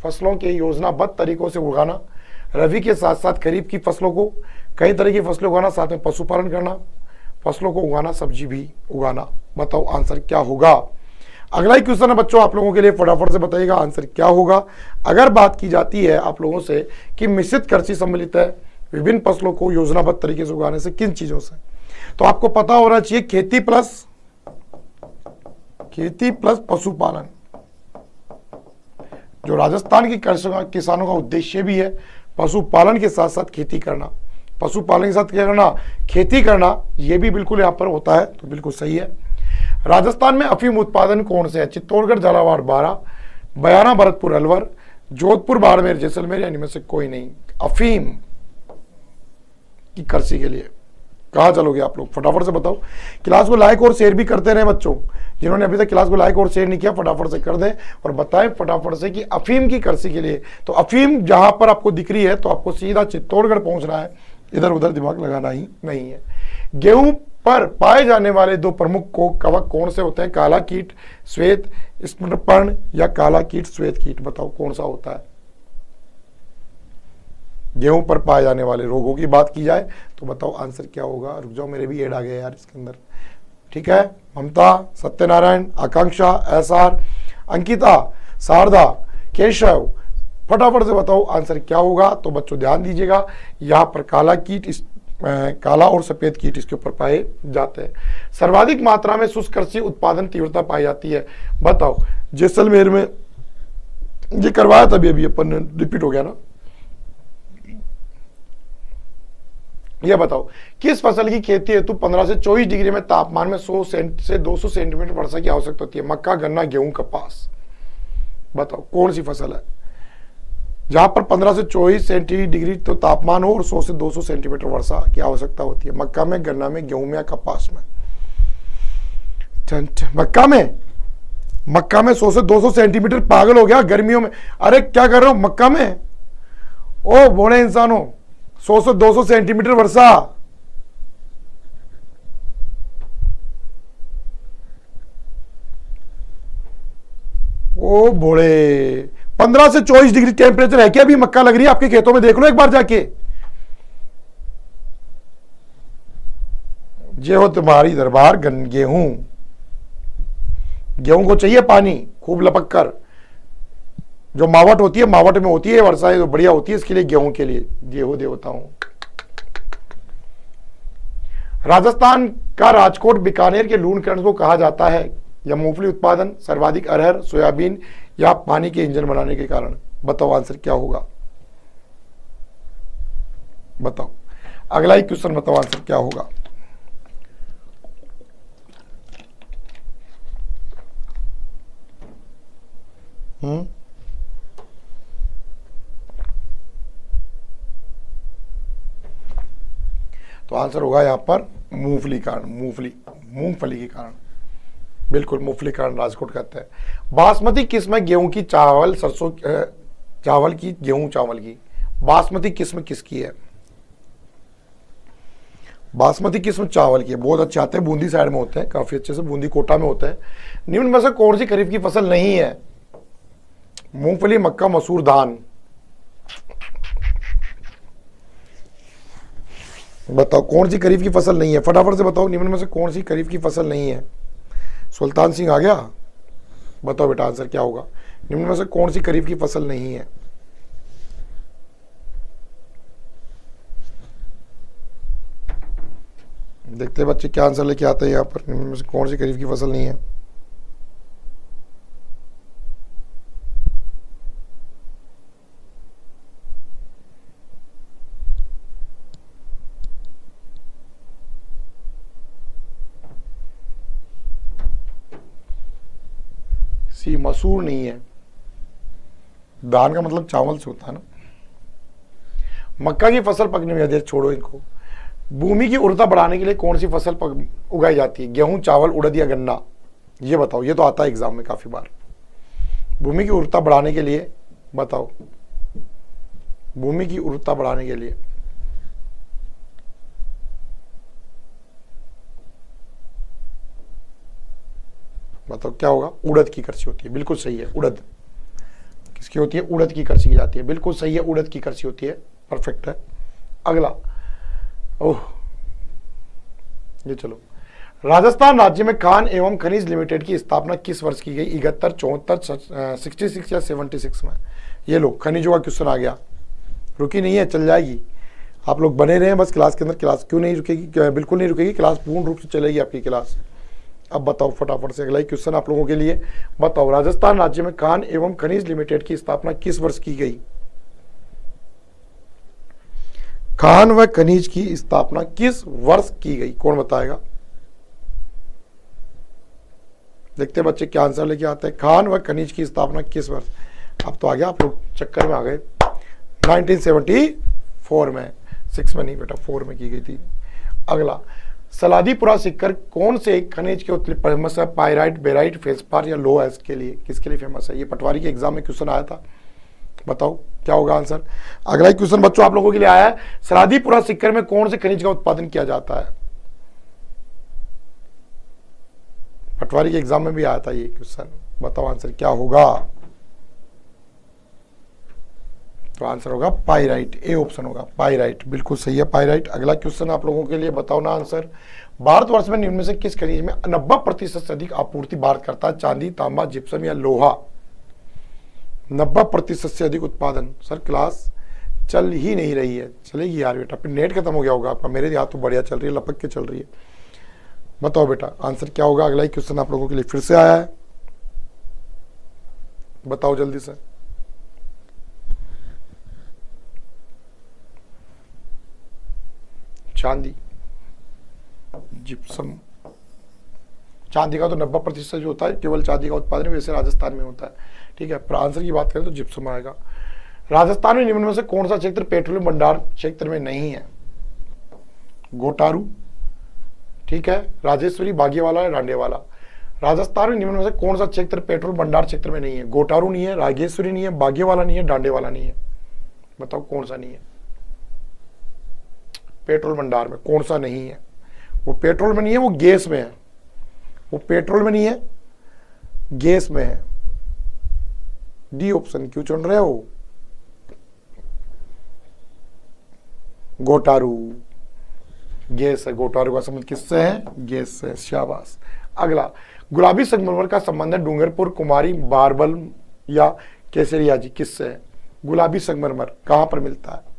फसलों के योजनाबद्ध तरीकों से उगाना, रबी के साथ साथ खरीफ की फसलों को, कई तरह की फसलें उगाना, साथ में पशुपालन करना, फसलों को उगाना, सब्जी भी उगाना। बताओ आंसर क्या होगा? अगला ही क्वेश्चन है बच्चों आप लोगों के लिए, फटाफट से बताइएगा आंसर क्या होगा। अगर बात की जाती है आप लोगों से कि मिश्रित कृषि सम्मिलित है विभिन्न फसलों को योजनाबद्ध तरीके से उगाने से, किन चीजों से? तो आपको पता होना चाहिए खेती प्लस पशुपालन। जो राजस्थान के किसानों का उद्देश्य भी है पशुपालन के साथ साथ खेती करना, पशुपालन के साथ क्या करना? खेती करना, यह भी बिल्कुल यहां पर होता है, तो बिल्कुल सही है। राजस्थान में अफीम उत्पादन कौन से है? चित्तौड़गढ़, झालावाड़, बारां, बयाना, भरतपुर, अलवर, जोधपुर, बाड़मेर, जैसलमेर, या इनमें से कोई नहीं? अफीम की कृषि के लिए। कहाँ चलोगे आप लोग, फटाफट से बताओ। क्लास को लाइक और शेयर भी करते रहे बच्चों, जिन्होंने अभी तक क्लास को लाइक और शेयर नहीं किया फटाफट से कर दें और बताएं फटाफट से कि अफीम की कृषि के लिए। तो अफीम जहां पर आपको दिख रही है तो आपको सीधा चित्तौड़गढ़ पहुंचना है, इधर उधर दिमाग लगाना ही नहीं है। गेहूं पर पाए जाने वाले दो प्रमुख कवक कौन से होते हैं, काला कीट श्वेत स्मृतपर्ण या काला कीट श्वेत कीट, बताओ कौन सा होता है। गेहूं पर पाए जाने वाले रोगों की बात की जाए तो बताओ आंसर क्या होगा। रुक जाओ, मेरे भी ऐड आ गए यार इसके अंदर। ठीक है, ममता, सत्यनारायण, आकांक्षा, एसआर, अंकिता, शारदा, केशव, फटाफट से बताओ आंसर क्या होगा। तो बच्चों ध्यान दीजिएगा, यहाँ पर काला कीट काला और सफेद कीट इसके ऊपर पाए जाते हैं। सर्वाधिक मात्रा में शुष्क कृषि उत्पादन तीव्रता पाई जाती है, बताओ। जैसलमेर में ये करवाया था अभी अपन, रिपीट हो गया ना। यह बताओ किस फसल की खेती हेतु 15 से 24 डिग्री में तापमान में 100 से 200 सेंटीमीटर वर्षा की आवश्यकता होती है। मक्का, गन्ना, गेहूं, कपास, बताओ कौन सी फसल है जहां पर 15 से 24 डिग्री तो तापमान हो और 100 से 200 सेंटीमीटर वर्षा की आवश्यकता होती है। मक्का में, गन्ना में, गेहूं में या कपास में। मक्का में 100 से 200 सेंटीमीटर, पागल हो गया गर्मियों में। अरे क्या कर रहे हो मक्का में, ओ बोले इंसानों, 100 से 200 सेंटीमीटर वर्षा। ओ बोले 15 से 24 डिग्री टेम्परेचर है क्या अभी मक्का लग रही है आपके खेतों में, देख लो एक बार जाके। ये हो तुम्हारी दरबार गेहूं। गेहूं को चाहिए पानी खूब लपक कर, जो मावट होती है मावट में होती है वर्षा, जो बढ़िया होती है इसके लिए, गेहूं के लिए। ये हो देवताओं। राजस्थान का राजकोट बीकानेर के लूणकरण को कहा जाता है या मूंगफली उत्पादन, सर्वाधिक अरहर, सोयाबीन या पानी के इंजन बनाने के कारण, बताओ आंसर क्या होगा। बताओ अगला ही क्वेश्चन, बताओ आंसर क्या होगा। तो आंसर होगा यहां पर मूंगफली कारण, मूंगफली के कारण, बिल्कुल मूंगफली कारण राजकोट कहते हैं। बासमती किस्म गेहूं की, चावल सरसों चावल की, गेहूं चावल की। बासमती किस्म किसकी है, बासमती किस्म चावल की है, बहुत अच्छे आते हैं, बूंदी साइड में होते हैं काफी अच्छे से, बूंदी कोटा में होते हैं। निम्न में से कौन सी खरीफ की फसल नहीं है, मूंगफली, मक्का, मसूर, धान, बताओ कौन सी खरीफ की फसल नहीं है, फटाफट से बताओ निम्न में से कौन सी खरीफ की फसल नहीं है। सुल्तान सिंह आ गया, बताओ बेटा आंसर क्या होगा। निम्न में से कौन सी खरीफ की फसल नहीं है। देखते हैं बच्चे क्या आंसर लेके आते हैं यहाँ पर, निम्न में से कौन सी खरीफ की फसल नहीं है। सी मसूर नहीं है, दान का मतलब चावल से होता है ना। मक्का की फसल पकने में देर छोड़ो इनको। भूमि की उर्वरता बढ़ाने के लिए कौन सी फसल उगाई जाती है, गेहूं, चावल, उड़द या गन्ना, ये बताओ। ये तो आता है एग्जाम में काफी बार। भूमि की उर्वरता बढ़ाने के लिए बताओ, भूमि की उर्वरता बढ़ाने के लिए बताओ क्या होगा। उड़द की कृषि होती है, बिल्कुल सही है। उड़द किसकी होती है, उड़द की कृषि की जाती है, बिल्कुल सही है, उड़द की कृषि होती है, परफेक्ट है। अगला, ओह ये चलो, राजस्थान राज्य में खान एवं खनिज लिमिटेड की स्थापना किस वर्ष की गई, 71, 74, 66 या 76 में। ये लो खनिजों का क्वेश्चन आ गया, रुकी नहीं है, चल जाएगी। आप लोग बने रहे बस क्लास के अंदर, क्लास क्यों नहीं रुकेगी, बिल्कुल नहीं रुकेगी क्लास, पूर्ण रूप से चलेगी आपकी क्लास। अब बताओ फटाफट से अगला ही क्वेश्चन आप लोगों के लिए, बताओ राजस्थान राज्य में खान एवं खनिज लिमिटेड की स्थापना किस वर्ष की गई। खान व खनिज की स्थापना किस वर्ष की गई, कौन बताएगा। देखते बच्चे क्या आंसर लेके आते हैं। खान व खनिज की स्थापना किस वर्ष, अब तो आ गया आप लोग चक्कर में आ गए, 1974 में। 6 में नहीं बेटा 4 में की गई थी। अगला, सलादीपुरा सिक्कर कौन से खनिज के उत्तरी फेमस है? पायराइट, बेराइट, फेस्पार या लोएस के लिए, किसके लिए फेमस है? ये पटवारी के एग्जाम में क्वेश्चन आया था, बताओ क्या होगा आंसर। अगला क्वेश्चन बच्चों आप लोगों के लिए आया है, सलादीपुरा सिक्कर में कौन से खनिज का उत्पादन किया जाता है? पटवारी के एग्जाम में भी आया था ये क्वेश्चन, बताओ आंसर क्या होगा। तो आंसर होगा पाइराइट, ए ऑप्शन होगा पाइराइट, बिल्कुल सही है पाइराइट। अगला क्वेश्चन आप लोगों के लिए, बताओ ना आंसर। भारतवर्ष में निम्न में से किस खनिज में 90% से अधिक आपूर्ति भारत करता है? चांदी, तांबा, जिप्सम या लोहा? 90% से अधिक उत्पादन। सर क्लास चल ही नहीं रही है, चलेगी यार बेटा, फिर नेट खत्म हो गया होगा आपका। मेरे यहाँ तो बढ़िया चल रही है, लपक के चल रही है। बताओ बेटा आंसर क्या होगा। अगला ही क्वेश्चन आप लोगों के लिए फिर से आया है, बताओ जल्दी से। चांदी, जिप्सम, चांदी का तो 90% जो होता है केवल चांदी का उत्पादन वैसे राजस्थान में होता है, ठीक है। पर आंसर की बात करें तो जिप्सम आएगा। राजस्थान में निम्न में से कौन सा क्षेत्र पेट्रोलियम भंडार क्षेत्र में नहीं है? गोटारू, ठीक है, राजेश्वरी, बागेवाला या डांडेवाला? राजस्थान में निम्न में से कौन सा क्षेत्र पेट्रोल भंडार क्षेत्र में नहीं है? गोटारू नहीं है, राजेश्वरी नहीं है, बागेवाला नहीं है, डांडेवाला नहीं है? बताओ कौन सा नहीं है? पेट्रोल भंडार में कौन सा नहीं है? वो पेट्रोल में नहीं है, वो गैस में है। वो पेट्रोल में नहीं है, गैस में है। डी ऑप्शन क्यों चुन रहे हो? गोटारू, गैस है। गोटारू का संबंध किससे है? गैस से, शाबाश। अगला, गुलाबी संगमरमर का संबंध है डूंगरपुर, कुमारी, बारबल या केसरिया जी, किससे है? गुलाबी संगमरमर कहां पर मिलता है?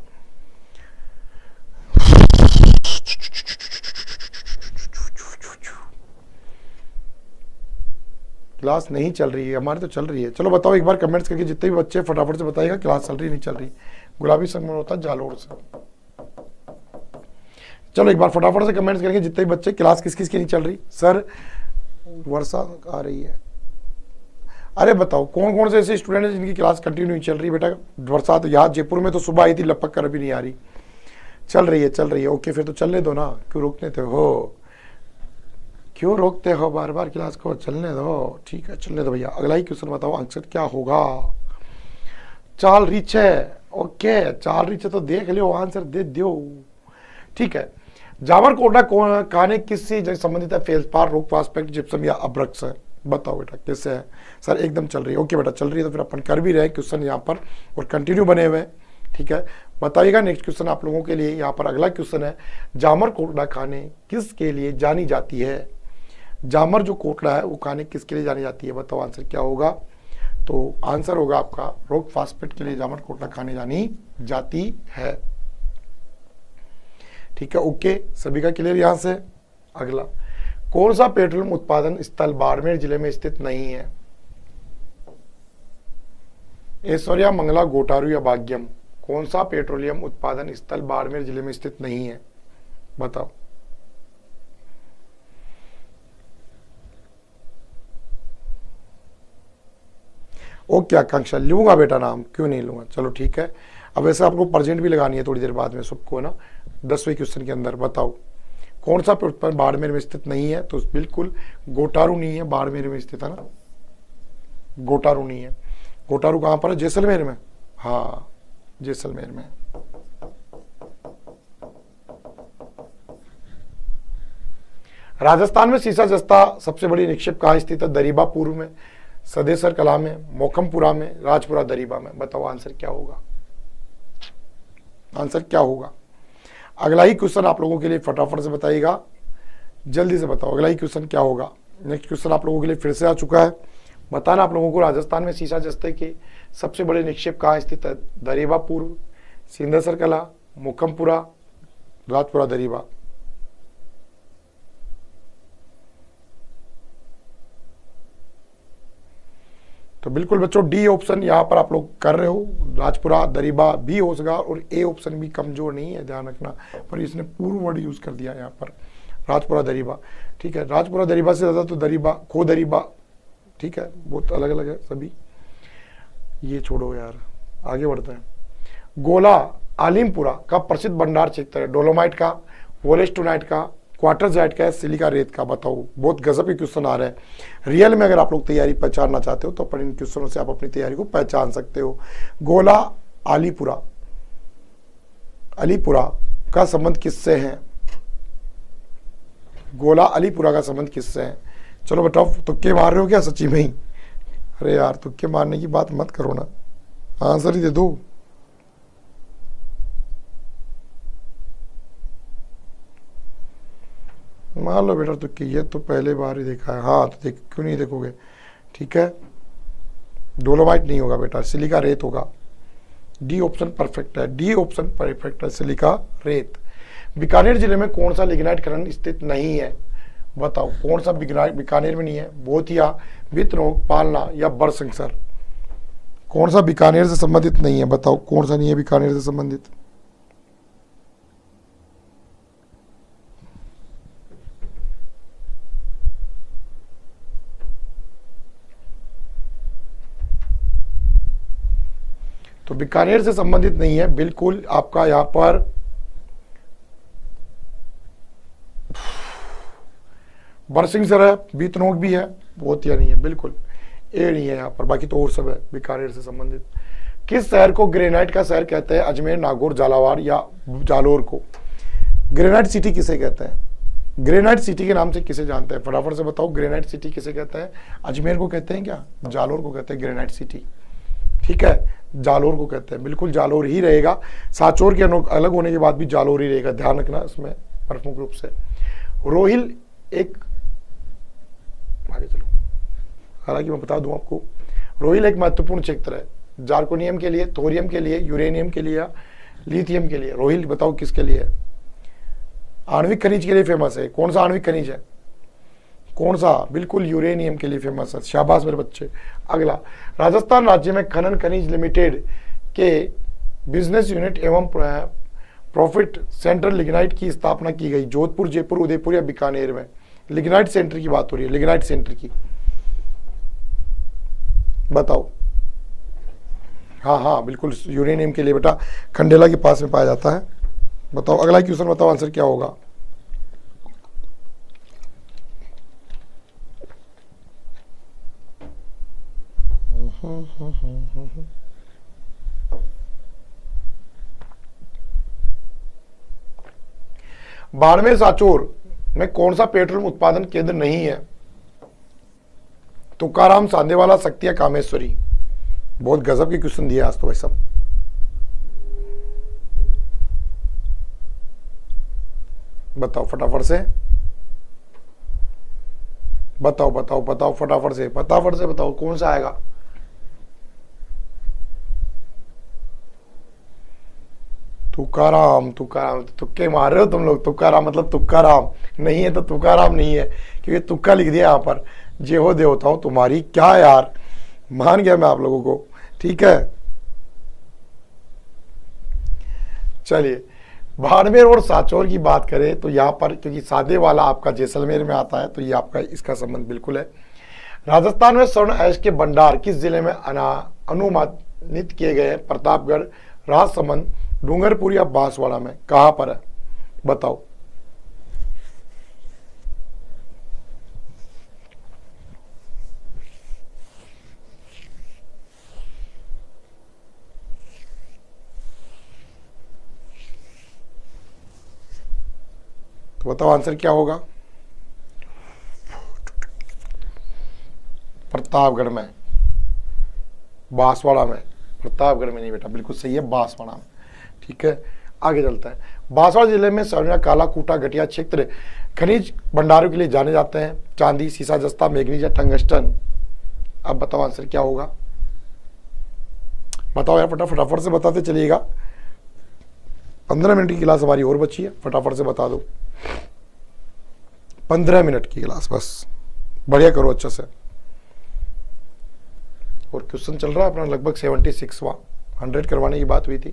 क्लास नहीं चल रही है, हमारी तो चल रही है। चलो बताओ एक बार कमेंट्स करके, जितने भी बच्चे फटाफट से बताइएगा क्लास चल रही नहीं चल रही। गुलाबी संगमरमर होता है जालोर से। चलो एक बार फटाफट से कमेंट्स करके जितने भी बच्चे, क्लास किस किस की नहीं चल रही। सर वर्षा आ रही है, अरे बताओ कौन कौन से ऐसे स्टूडेंट हैं जिनकी क्लास कंटिन्यू नहीं चल रही? बेटा वर्षा तो यहाँ जयपुर में तो सुबह आई थी, लपक कर अभी नहीं आ रही। चल रही है, चल रही है, ओके फिर तो चलने दो ना, क्यों रोकते हो? क्यों रोकते हो बार बार क्लास को? चलने दो, ठीक है चलने दो भैया। अगला ही क्वेश्चन बताओ आंसर क्या होगा। चाल रीच है, ओके चाल रीच है तो देख लो, आंसर दे दो, ठीक है। जावर कोटा खाने किससे संबंधित है? फेल्सपार, रोक फास्पेक्ट, जिप्सम या अब्रक्स है? बताओ बेटा किससे है? सर एकदम चल रही है, ओके बेटा चल रही है तो फिर अपन कर भी रहे क्वेश्चन यहाँ पर और कंटिन्यू बने हुए, ठीक है। बताइएगा नेक्स्ट क्वेश्चन आप लोगों के लिए। यहाँ पर अगला क्वेश्चन है, जामर कोटड़ा खाने किसके लिए जानी जाती है? जामर जो कोटड़ा है वो खाने किसके लिए जानी जाती है? बताओ आंसर क्या होगा। तो आंसर होगा आपका रोक फास्फेट के लिए जामर कोटड़ा खाने जानी जाती है, ठीक है। ओके सभी का क्लियर यहां से। अगला, कौन सा पेट्रोलियम उत्पादन स्थल बाड़मेर जिले में स्थित नहीं है? ऐश्वर्या, मंगला, गोटारू या भाग्यम? कौन सा पेट्रोलियम उत्पादन स्थल बाड़मेर जिले में स्थित नहीं है? बताओ। ओके आकांक्षा, लूंगा बेटा नाम, क्यों नहीं लूंगा, चलो ठीक है। अब वैसे आपको प्रेजेंट भी लगानी है थोड़ी देर बाद में सबको, है ना, 10वें क्वेश्चन के अंदर। बताओ कौन सा उत्पादन बाड़मेर में स्थित नहीं है? तो बिल्कुल गोटारू नहीं है, बाड़मेर में स्थित है ना, गोटारू नहीं है। गोटारू कहां पर है? जैसलमेर में, हाँ जैसलमेर में। राजस्थान में सीसा जस्ता सबसे बड़ी निक्षेप कहाँ स्थित है? दरीबा पूर्व में, सदेसर कला में, मोखमपुरा में, राजपुरा दरीबा में? बताओ आंसर क्या होगा। आंसर क्या होगा। अगला ही क्वेश्चन आप लोगों के लिए फटाफट से बताइएगा, जल्दी से बताओ अगला ही क्वेश्चन क्या होगा। नेक्स्ट क्वेश्चन आप लोगों के लिए फिर से आ चुका है, बताना आप लोगों को राजस्थान में सीसा जस्ते के सबसे बड़े निक्षेप कहाँ स्थित है? दरीबा पूर्व, सिंधेसर कला, मोखमपुरा, राजपुरा दरीबा? तो बिल्कुल बच्चों डी ऑप्शन यहाँ पर आप लोग कर रहे हो, राजपुरा दरीबा भी हो सका, और ए ऑप्शन भी कमजोर नहीं है, ध्यान रखना। पर इसने पूर्व वर्ड यूज कर दिया यहाँ पर, राजपुरा दरीबा, ठीक है। राजपुरा दरीबा से ज्यादा तो दरीबा, खो दरीबा, ठीक है, बहुत अलग अलग है सभी। ये छोड़ो यार, आगे बढ़ते हैं। गोला आलिमपुरा का प्रसिद्ध भंडार क्षेत्र है? डोलोमाइट का, वोलेस्टोनाइट का, क्वार्टरजाइट का, सिलिका रेत का? बताओ, बहुत गजब के क्वेश्चन आ रहे हैं। रियल में अगर आप लोग तैयारी पहचानना चाहते हो तो अपन इन क्वेश्चनों से आप अपनी तैयारी को पहचान सकते हो। गोला अलीपुरा का संबंध किससे है? गोला अलीपुरा का संबंध किससे है? चलो बताओ, तुक्के मार रहे हो क्या सच्ची में ही? अरे यार, तुक्के मारने की बात मत करो ना, आंसर ही दे दो। मान लो बेटा तुक्के, ये तो पहले बार ही देखा है। हाँ, तो देख, क्यों नहीं देखोगे? ठीक है, डोलोमाइट नहीं होगा बेटा, सिलिका रेत होगा। डी ऑप्शन परफेक्ट है, डी ऑप्शन परफेक्ट है, सिलिका रेत। बीकानेर जिले में कौन सा लिग्नाइट खनन स्थित नहीं है? बताओ, कौन सा बीकानेर में नहीं है? बोथिया, भितरौक, पालना या बरसंकर? कौन सा बीकानेर से संबंधित नहीं है? बताओ, कौन सा नहीं है बीकानेर से संबंधित? तो बीकानेर से संबंधित नहीं है बिल्कुल। आपका यहां पर बरसिंगसर है, बीतनोक भी है, बोथिया नहीं है, बिल्कुल ए नहीं है यहाँ पर। बाकी तो और सब है बीकानेर से संबंधित। किस शहर को ग्रेनाइट का शहर कहते हैं? अजमेर, नागौर, झालावाड़ या जालोर को? ग्रेनाइट सिटी किसे कहते हैं? ग्रेनाइट सिटी के नाम से किसे जानते हैं? फटाफट से बताओ, ग्रेनाइट सिटी किसे कहते हैं? अजमेर को कहते हैं क्या? जालोर को कहते हैं ग्रेनाइट सिटी। ठीक है, जालोर को कहते हैं, बिल्कुल जालोर ही रहेगा। सांचौर के अलग होने के बाद भी जालोर ही रहेगा, ध्यान रखना इसमें प्रमुख रूप से। रोहिल एक, आगे चलो, हालांकि मैं बता दूं आपको, रोहिल एक महत्वपूर्ण क्षेत्र है। जार्कोनियम के लिए, थोरियम के लिए, यूरेनियम के लिए, लिथियम के लिए? रोहिल बताओ किसके लिए है? आणविक खनिज के लिए फेमस है। कौन सा आणविक खनिज है? कौन सा? बिल्कुल यूरेनियम के लिए फेमस है। शाबाश मेरे बच्चे। अगला, राजस्थान राज्य में खनन खनिज लिमिटेड के बिजनेस यूनिट एवं प्रॉफिट सेंटर लिग्नाइट की स्थापना की गई? जोधपुर, जयपुर, उदयपुर या बीकानेर में? लिग्नाइट सेंटर की बात हो रही है, लिग्नाइट सेंटर की, बताओ। हाँ हाँ बिल्कुल, यूरेनियम के लिए बेटा, खंडेला के पास में पाया जाता है। बताओ अगला क्वेश्चन, बताओ आंसर क्या होगा? बाड़मेर सांचौर में कौन सा पेट्रोलियम उत्पादन केंद्र नहीं है? तुकाराम, सांदेवाला, शक्तिया, कामेश्वरी? बहुत गजब के क्वेश्चन दिए आज तो भाई सब। बताओ फटाफट से, बताओ बताओ बताओ फटाफट से, फटाफट से बताओ कौन सा आएगा? तुकाराम, तुकाराम, तुक्के मार रहे हो तुम लोग। तुकाराम मतलब तुक्काराम नहीं है तो तुकाराम नहीं है, क्योंकि तुक्का लिख दिया यहाँ पर। जे हो देवताओं तुम्हारी, क्या यार, मान गया मैं आप लोगों को। ठीक है, चलिए, बाड़मेर और सांचौर की बात करें तो यहाँ पर, क्योंकि सादे वाला आपका जैसलमेर में आता है, तो ये आपका इसका संबंध बिल्कुल है। राजस्थान में स्वर्ण ऐश के भंडार किस जिले में अनुमानित किए गए हैं? प्रतापगढ़, राजसमंद, डूंगरपुर या बांसवाड़ा में? कहां पर है? बताओ। तो बताओ आंसर क्या होगा? प्रतापगढ़ में, बांसवाड़ा में? प्रतापगढ़ में नहीं बेटा, बिल्कुल सही है, बांसवाड़ा में। ठीक है, आगे चलता है। बांसवाड़ा जिले में स्वर्णिया, काला, कूटा, घटिया क्षेत्र खनिज भंडारों के लिए जाने जाते हैं। चांदी, सीसा, जस्ता, मैग्नीज या टंगस्टन? अब बताओ आंसर क्या होगा? बताओ यार, फटाफट से बताते चलिएगा। 15 मिनट की क्लास हमारी और बची है, फटाफट से बता दो। 15 मिनट की क्लास बस, बढ़िया करो अच्छे से। और क्वेश्चन चल रहा है अपना लगभग 76वां, 100 करवाने की बात हुई थी।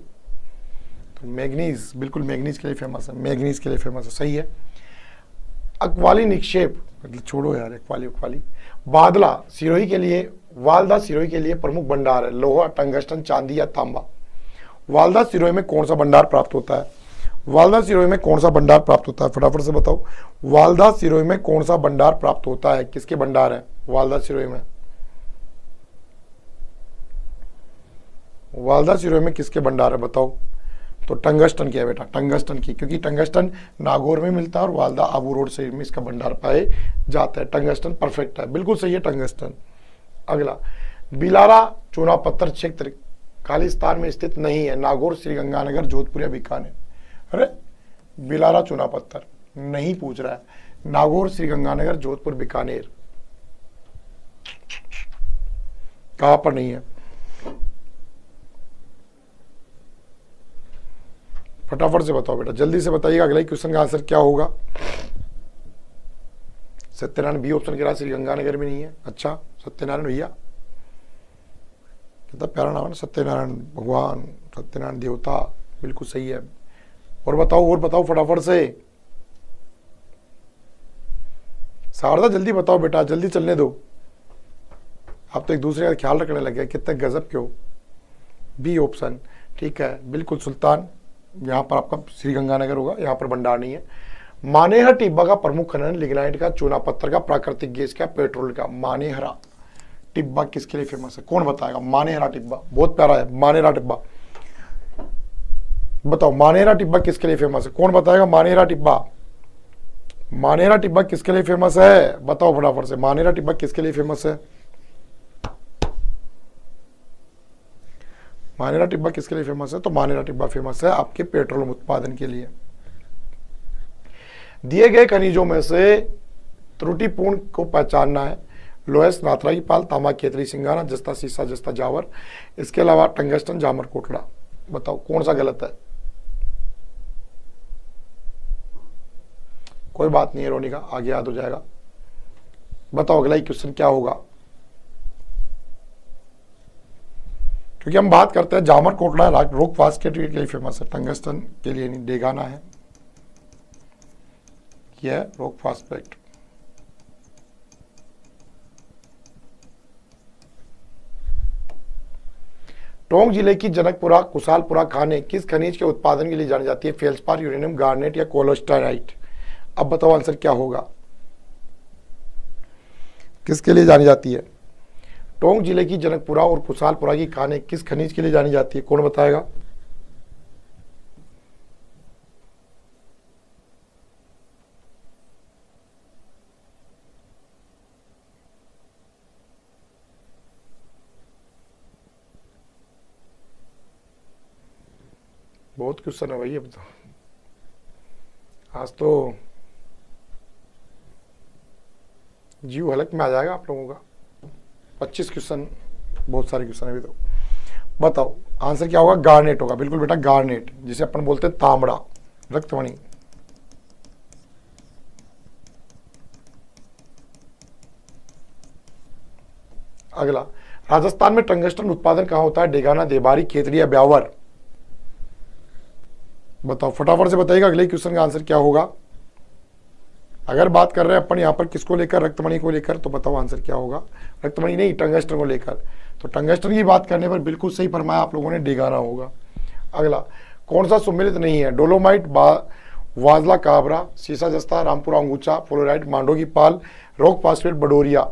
तो मैग्नीज, बिल्कुल मैग्नीज के लिए फेमस है, मैग्नीज के लिए फेमस है, सही है। अक्वाली निक्षेप, मतलब छोड़ो यार, अक्वाली। बादला सिरोही के लिए, वालदा सिरोही के लिए प्रमुख भंडार है। लोहा, टंगस्टन, चांदी या तांबा? वालदा सिरोही में कौन सा भंडार प्राप्त होता है? वालदा सिरोही में कौन सा भंडार प्राप्त होता है? फटाफट से बताओ, वालदा सिरोही में कौन सा भंडार प्राप्त होता है? किसके भंडार है वालदा सिरोही में? वालदा सिरोही में किसके भंडार है बताओ? तो टंगस्टन की है बेटा, टंगस्टन की, क्योंकि टंगस्टन नागौर में मिलता है और वालदा आबू रोड से में इसका भंडार पाए जाता है। टंगस्टन परफेक्ट है, बिल्कुल सही है टंगस्टन। अगला, बिलारा चूना पत्थर क्षेत्र खालिस्तान में स्थित नहीं है, नागौर, श्रीगंगानगर, जोधपुर या बीकानेर? अरे बिलारा चूना पत्थर नहीं पूछ रहा है, नागौर, श्रीगंगानगर, जोधपुर, बीकानेर, कहां पर नहीं है? फटाफट से बताओ बेटा, जल्दी से बताइएगा, अगले क्वेश्चन का आंसर क्या होगा? सत्यनारायण बी ऑप्शन के रहा, श्रीगंगानगर में नहीं है। अच्छा सत्यनारायण भैया, कितना प्यारा नाम है, सत्यनारायण भगवान, सत्यनारायण देवता, बिल्कुल सही है। और बताओ फटाफट से, शारदा जल्दी बताओ बेटा, जल्दी चलने दो, आप तो एक दूसरे का ख्याल रखने लगे, कितने गजब क्यों। बी ऑप्शन ठीक है, बिल्कुल सुल्तान, यहाँ पर आपका श्रीगंगानगर होगा, यहाँ पर भंडार नहीं है। मानेहरा टिब्बा का प्रमुख खनन लिग्नाइट का, चूना पत्थर का, प्राकृतिक गैस का, पेट्रोल का। मानेहरा टिब्बा किसके लिए फेमस है? कौन बताएगा? मानेहरा टिब्बा बहुत प्यारा है, मानेहरा टिब्बा बताओ, मानेहरा टिब्बा किसके लिए फेमस है? कौन बताएगा? मानेहरा टिब्बा, मानेहरा टिब्बा किसके लिए फेमस है? बताओ फटाफट से, मानेहरा टिब्बा किसके लिए फेमस है? मानेहरा टिब्बा किसके लिए फेमस है? तो मानेहरा टिब्बा फेमस है आपके पेट्रोलियम उत्पादन के लिए। दिए गए खनिजों में से त्रुटिपूर्ण को पहचानना है। लोहेस, नाथरा की पाल, तांबा, केतरी, सिंगाना, जस्ता, सीसा, जस्ता, जावर, इसके अलावा टंगस्टन, जामर, कोटड़ा। बताओ कौन सा गलत है? कोई बात नहीं है रोनिका, आगे याद हो जाएगा। बताओ अगला क्वेश्चन क्या होगा, क्योंकि हम बात करते हैं जामर, कोटड़ा रॉक फास्केट के लिए फेमस है, टंगस्टन के लिए नहीं, डेगाना है यह रॉक फास्फेट। टोंक जिले की जनकपुरा कुशालपुरा खाने किस खनिज के उत्पादन के लिए जानी जाती है? फेल्सपार, यूरेनियम, गार्नेट या कोलोस्टाराइट? अब बताओ आंसर क्या होगा, किसके लिए जानी जाती है? टोंक जिले की जनकपुरा और कुशालपुरा की खाने किस खनिज के लिए जानी जाती है? कौन बताएगा? बहुत क्वेश्चन है भाई, अब तो आज तो जीव हलक में आ जाएगा आप लोगों का। 25 क्वेश्चन, बहुत सारे क्वेश्चन है अभी तो। बताओ आंसर क्या होगा? गार्नेट होगा, बिल्कुल बेटा, गार्नेट, जिसे अपन बोलते हैं तांबड़ा, रक्तमणि। अगला, राजस्थान में टंगस्टन उत्पादन कहां होता है? डेगाना, देबारी, खेतड़ी या ब्यावर? बताओ फटाफट से बताइएगा, अगले क्वेश्चन का आंसर क्या होगा? अगर बात कर रहे हैं अपन यहाँ पर किसको लेकर, रक्तमणि को लेकर, तो बताओ आंसर क्या होगा? रक्तमणि नहीं, टंगस्टन को लेकर। तो टंगस्टन की बात करने पर बिल्कुल सही फरमाया आप लोगों ने, डेगाना होगा। अगला, कौन सा सुमेलित नहीं है? डोलोमाइट, वाजला काबरा, सीसा जस्ता, रामपुरा अंगूचा, फ्लोराइड, मांडो की पाल, रॉक फास्फेट, बडोरिया।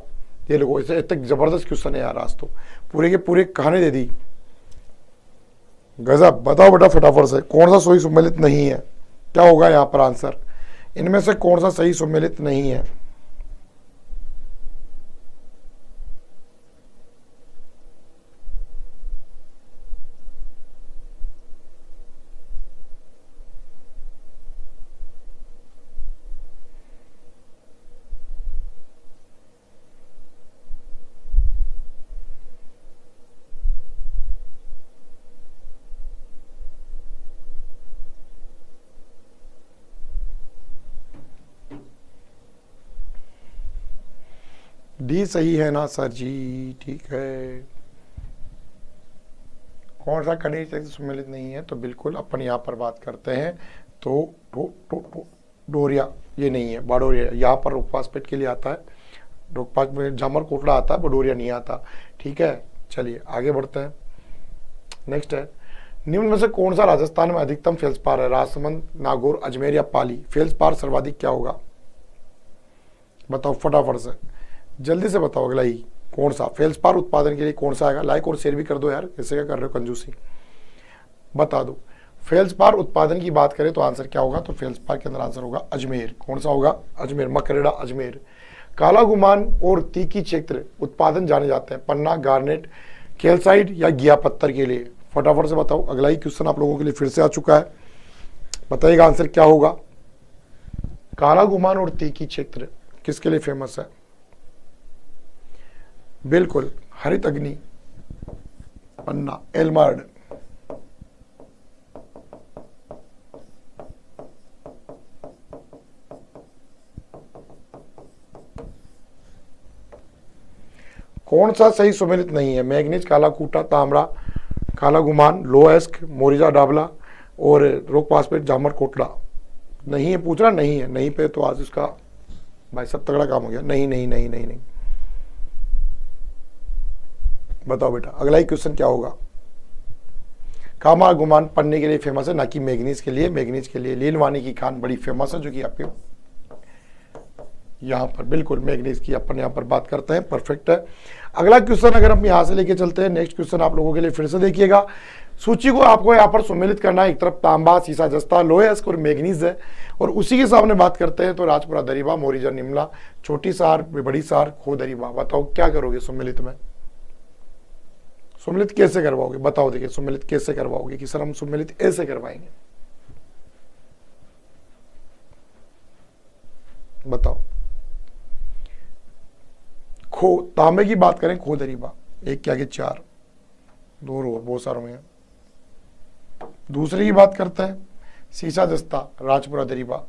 ये लोगों इसे इतने जबरदस्त क्वेश्चन है यार, आज तो पूरे के पूरे कहानी दे दी, गजब। बताओ बेटा फटाफट से, कौन सा सही सुमेलित नहीं है? क्या होगा यहाँ पर आंसर? इनमें से कौन सा सही सुमेलित नहीं है? डी सही है ना सर जी? ठीक है, कौन सा खनिज सुमेलित नहीं है? तो बिल्कुल अपन यहाँ पर बात करते हैं तो डोरिया, ये नहीं है, बाडोरिया यहाँ पर रॉक फास्फेट के लिए आता है, रॉक फास्फेट में जामर कोटड़ा आता है, बडोरिया नहीं आता। ठीक है, चलिए आगे बढ़ते हैं। नेक्स्ट है, निम्न में से कौन सा राजस्थान में अधिकतम फेल्सपार है? राजसमंद, नागौर, अजमेर या पाली? फेल्सपार सर्वाधिक क्या होगा? बताओ फटाफट से, जल्दी से बताओ। अगला ही कौन सा फेल्सपार उत्पादन के लिए कौन सा आएगा? लाइक और शेयर भी कर दो यार, कैसे क्या कर रहे हो कंजूसी, बता दो। फेल्सपार उत्पादन की बात करें तो आंसर क्या होगा? तो फेल्सपार के अंदर आंसर होगा अजमेर। कौन सा होगा? अजमेर, मकरेड़ा अजमेर। काला गुमान और तीखी क्षेत्र उत्पादन जाने जाते हैं पन्ना, गार्नेट, कैल्साइट या घिया पत्थर के लिए? फटाफट से बताओ। अगला ही क्वेश्चन आप लोगों के लिए फिर से आ चुका है, बताइएगा आंसर क्या होगा। काला गुमान और तीखी क्षेत्र किसके लिए फेमस है? बिल्कुल हरित अग्नि, पन्ना, एल्मार्ड। कौन सा सही सुमेलित नहीं है? मैग्नीज, काला कूटा, तांबड़ा, काला गुमान, लोएस्क, मोरिजा डाबला और रोक पासपेट, जामर कोटला। नहीं है पूछ रहा, नहीं है, नहीं पे तो आज उसका भाई सब तगड़ा काम हो गया। नहीं नहीं नहीं नहीं नहीं, बताओ बेटा अगला ही क्वेश्चन क्या होगा। कामा गुमान पन्ने के लिए फेमस है, ना कि मैग्नीज के लिए। मैग्नीज के लिए लीलवानी की खान बड़ी फेमस है, जो कि आपके यहाँ पर बिल्कुल मैग्नीज की अपन यहाँ पर बात करते हैं, परफेक्ट है। अगला क्वेश्चन अगर हम यहाँ से लेके चलते हैं, नेक्स्ट क्वेश्चन आप लोगों के लिए फिर से देखिएगा। सूची को आपको यहाँ पर सम्मिलित करना है, एक तरफ तांबा, सीसा, जस्ता, लोहेस्क और मैग्नीज है, और उसी के सामने बात करते हैं तो राजपुरा दरीबा, मोरिजा निमला, छोटी सार, बड़ी सार, खो दरीबा। बताओ क्या करोगे सम्मिलित में? सम्मिलित कैसे करवाओगे? बताओ। देखिए सम्मिलित कैसे करवाओगे कि सर हम सम्मिलित ऐसे करवाएंगे, बताओ। खो तांबे की बात करें, खो दरीबा, एक के आगे 4, 2 और बहुत सारों में। दूसरे की बात करते हैं, सीसा जस्ता, राजपुरा दरीबा,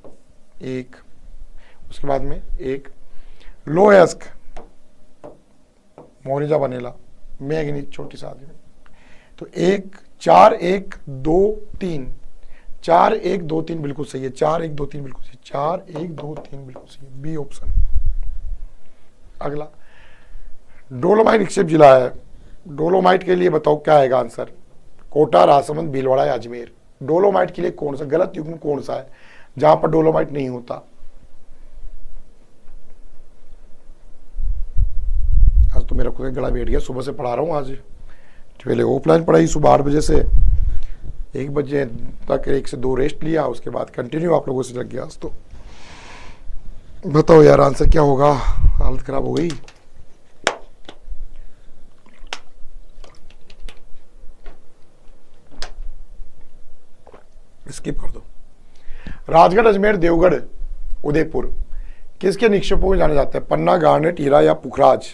1, उसके बाद में 1, लोएस्क, मोरिजा बनेला, मैग्नीज, छोटी सादी में। तो 1, 4, 1, 2, 3, 4, 1, 2, 3 बिल्कुल सही है। 4, 1, 2, 3 बिल्कुल सही, 4, 1, 2, 3 बिल्कुल सही है, बी ऑप्शन। अगला डोलोमाइट निक्षेप जिला है, डोलोमाइट के लिए बताओ क्या आएगा आंसर? कोटा, राजसमंद, भीलवाड़ा या अजमेर? डोलोमाइट के लिए कौन सा गलत युग्म कौन सा है जहां पर डोलोमाइट नहीं होता? आज तो मेरा कोई गला बैठ गया, सुबह से पढ़ा रहा हूँ। आज पहले ऑफलाइन पढ़ाई सुबह 8 बजे से 1 बजे तक, 1 से 2 रेस्ट लिया, उसके बाद कंटिन्यू आप लोगों से लग गया। आज तो बताओ यार आंसर क्या होगा? हालत खराब हो गई। स्किप कर दो। राजगढ़, अजमेर, देवगढ़, उदयपुर किसके निक्षेपों में जाने जाते हैं? पन्ना, गार्नेट, हीरा या पुखराज?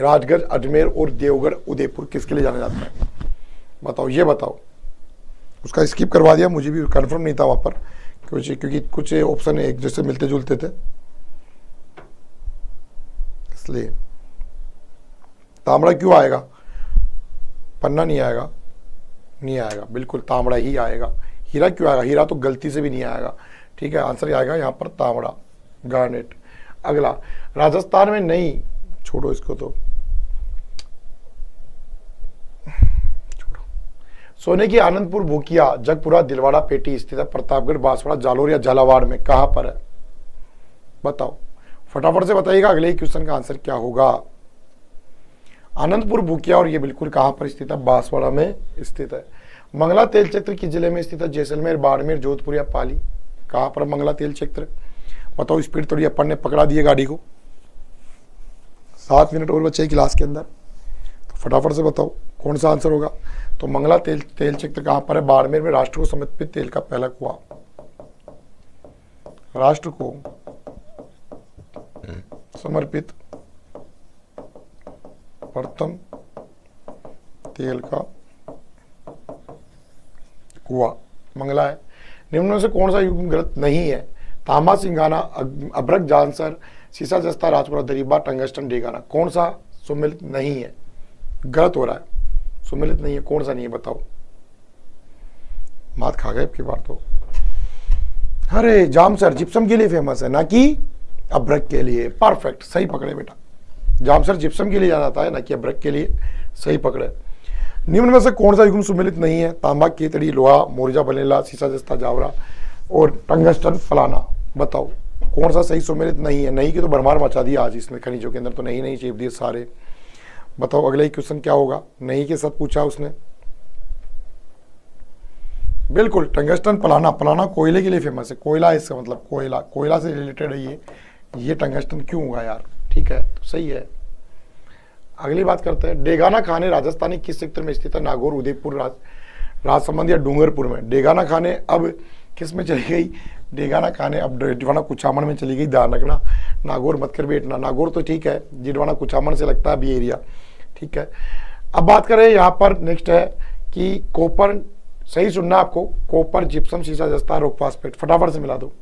राजगढ़, अजमेर और देवगढ़, उदयपुर किसके लिए जाना जाता है? बताओ, ये बताओ। उसका स्किप करवा दिया, मुझे भी कंफर्म नहीं था वहां पर, क्योंकि कुछ ऑप्शन एक जैसे मिलते जुलते थे, इसलिए। तांबड़ा क्यों आएगा? पन्ना नहीं आएगा, नहीं आएगा, बिल्कुल तांबड़ा ही आएगा। हीरा क्यों आएगा? हीरा तो गलती से भी नहीं आएगा, ठीक है। आंसर आएगा यहाँ पर तांबड़ा, गार्नेट। अगला, राजस्थान में नहीं, छोड़ो इसको तो, छोड़ो। सोने की आनंदपुर, भूकिया, जगपुरा, दिलवाड़ा पेटी स्थित है, प्रतापगढ़, बांसवाड़ा, जालोर या झालावाड़ में? कहां पर है? बताओ फटाफट से बताइएगा। अगले ही क्वेश्चन का आंसर क्या होगा? आनंदपुर, भूकिया, और ये बिल्कुल कहां पर स्थित है? बांसवाड़ा में स्थित है। मंगला तेल क्षेत्र किस जिले में स्थित है? जैसलमेर, बाड़मेर, जोधपुर या पाली? कहां पर मंगला तेल क्षेत्र? बताओ। स्पीड थोड़ी अपन ने पकड़ा दी है गाड़ी को, 7 मिनट और बचे क्लास के अंदर, तो फटाफट से बताओ कौन सा आंसर होगा। तो मंगला तेल क्षेत्र कहां पर है? बाड़मेर में। राष्ट्र को समर्पित तेल का पहला कुआं, राष्ट्र को समर्पित प्रथम तेल का कुआं मंगला है। निम्न में से कौन सा युग्म गलत नहीं है? तांबा, सिंगाना, अभ्रक, जांसर, सीसा, जस्ता, राजपुरा दरीबा, टंगस्टन, डेगाना? कौन सा सुमिलित नहीं है? गलत हो रहा है, सुमिलित नहीं है, कौन सा नहीं है? बताओ। मात खा गए अब की बार तो। अरे जामसर जिप्सम के लिए फेमस है, ना कि अभ्रक के लिए। परफेक्ट, सही पकड़े बेटा। जामसर जिप्सम के लिए जाना था, ना कि अभ्रक के लिए, सही पकड़े। निम्न में से कौन सा युग्म सुमेलित नहीं है? तांबा, केतड़ी, लोहा, मोर्जा, बनेला, सीसा, जस्ता, जावरा और टंगस्टन, फलाना। बताओ कौन सा सही सुमेलित नहीं है? नहीं की तो भरमार मचा दिया आज इसने, खनिजों के अंदर तो नहीं नहीं चेप दिए सारे। बताओ अगला ही क्वेश्चन क्या होगा? नहीं के साथ पूछा उसने, बिल्कुल टंगस्टन, पलाना। पलाना कोयले के लिए फेमस है, कोयला इसका मतलब कोयला, कोयला से रिलेटेड है ये टंगस्टन क्यों होगा यार? ठीक है, तो सही है। अगली बात करते हैं, डेगाना खाने राजस्थानी किस सेक्टर में स्थित है? नागौर, उदयपुर, राजसमंद या डूंगरपुर में? डेगाना खाने अब किस में चली गई? डेगाना खाने अब जिडवाना कुचामन में चली गई, ध्यान रखना। नागौर मत कर बैठना, नागौर तो ठीक है, जिडवाना कुचामन से लगता है अभी एरिया, ठीक है। अब बात करें यहाँ पर नेक्स्ट है कि कॉपर, सही सुनना आपको, कॉपर, जिप्सम, सीसा, जस्ता, रॉक फास्फेट, फटाफट से मिला दो।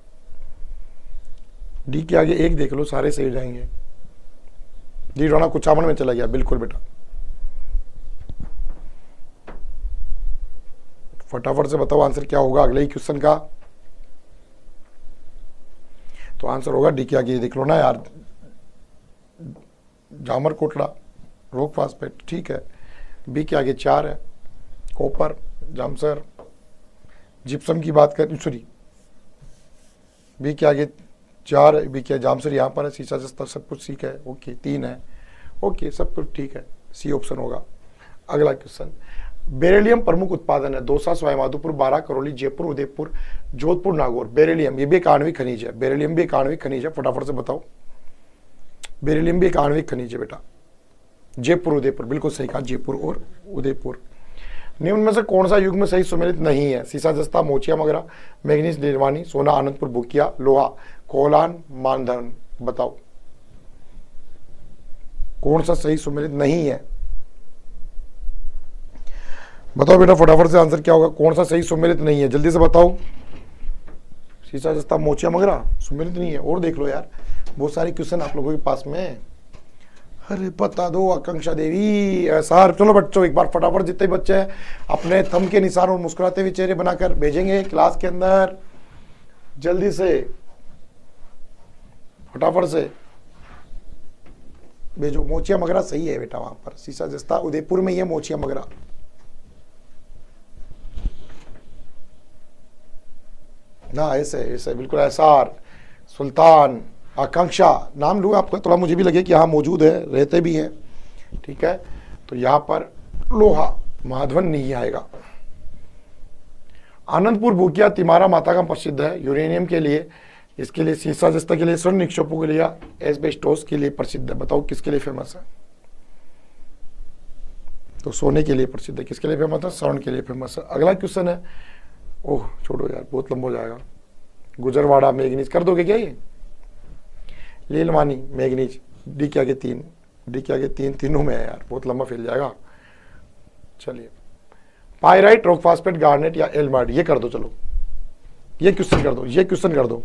डी के आगे एक देख लो, सारे सही हो जाएंगे। जिडवाना कुचामन में चला गया, बिल्कुल बेटा, फटाफट से बताओ आंसर क्या होगा अगले ही क्वेश्चन का। तो आंसर होगा डी के आगे देख लो ना यार, जामर कोटड़ा, रॉक फास्फेट, ठीक है। बी के आगे 4 है, कॉपर, जामसर, जिप्सम की बात करें, सॉरी बी के आगे 4 है, बी के जामसर यहाँ पर है, सीसा, जस्ता, सब कुछ ठीक है, ओके। 3 है, ओके, सब कुछ ठीक है, सी ऑप्शन होगा। अगला क्वेश्चन, बेरिलियम प्रमुख उत्पादन है? दौसा, सवाईमाधोपुर, बारां, करौली, जयपुर, उदयपुर, जोधपुर, नागौर। बेरिलियम ये भी एक आणविक खनिज है, बेरिलियम भी एक आणविक खनिज है, फटाफट से बताओ। बेरिलियम भी एक आणविक खनिज है बेटा। जयपुर, उदयपुर, बिल्कुल सही कहा, जयपुर और उदयपुर। निम्न में से कौन सा युग्म सही सुमेलित नहीं है? सीसा, जस्ता, मोचिया, मगरा, मैग्नीज, निर्वाणी, सोना, आनंदपुर, बुकिया, लोहा, कोलान, मानधन। बताओ कौन सा सही सुमेलित नहीं है? बताओ बेटा फटाफट से आंसर क्या होगा? कौन सा सही सुमेलित नहीं है, जल्दी से बताओ। सीसा, जस्ता, मोचिया, मगरा सुमेलित नहीं है। और देख लो यार, बहुत सारे क्वेश्चन आप लोगों के पास में। अरे बता दो आकांक्षा देवी सर। चलो बच्चों एक बार फटाफट जितने बच्चे हैं अपने थंब के निशान और मुस्कुराते हुए चेहरे बनाकर भेजेंगे क्लास के अंदर, जल्दी से फटाफट से भेजो। मोचिया मगरा सही है बेटा, वहां पर सीसा, जस्ता, उदयपुर में ये मोचिया मगरा। ना ऐसे ऐसे बिल्कुल, एसआर, सुल्तान, आकांक्षा नाम लूँ आपका, थोड़ा मुझे भी लगे कि हाँ मौजूद है, रहते भी हैं, ठीक है। तो यहाँ पर लोहा, माधवन नहीं आएगा। आनंदपुर, बुकिया, तिमारा माता का प्रसिद्ध है यूरेनियम के लिए, इसके लिए सीसा, जस्ता के लिए, स्वर्ण निक्षेपों के लिए, एस्बेस्टोस के लिए प्रसिद्ध है। बताओ किसके लिए फेमस है? तो सोने के लिए प्रसिद्ध है। किसके लिए फेमस है? स्वर्ण के लिए फेमस है। अगला क्वेश्चन है, ओह छोड़ो यार बहुत लंबा हो जाएगा। गुजरवाड़ा, मैग्नीज कर दोगे क्या ये? लीलवानी, मैग्नीज, डी के आगे 3, डी के आगे 3, तीनों में है यार, बहुत लंबा फैल जाएगा। चलिए पायराइट, रॉक फास्फेट, गार्नेट या एल्माइट, ये कर दो। चलो ये क्वेश्चन कर दो, ये क्वेश्चन कर दो,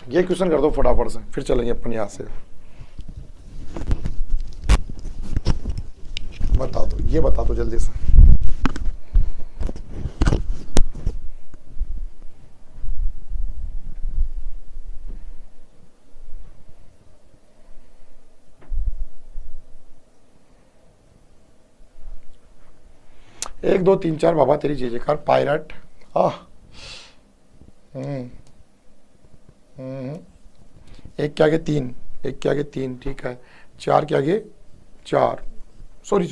ये क्वेश्चन कर दो फटाफट से, फिर चलेंगे अपन यहां से। बता दो, ये बता दो जल्दी से। एक दो तीन चार बाबा तेरी जय जयकार। पायराइट, एक के आगे 3, एक के आगे 3, ठीक है। 4 के आगे 4, सॉरी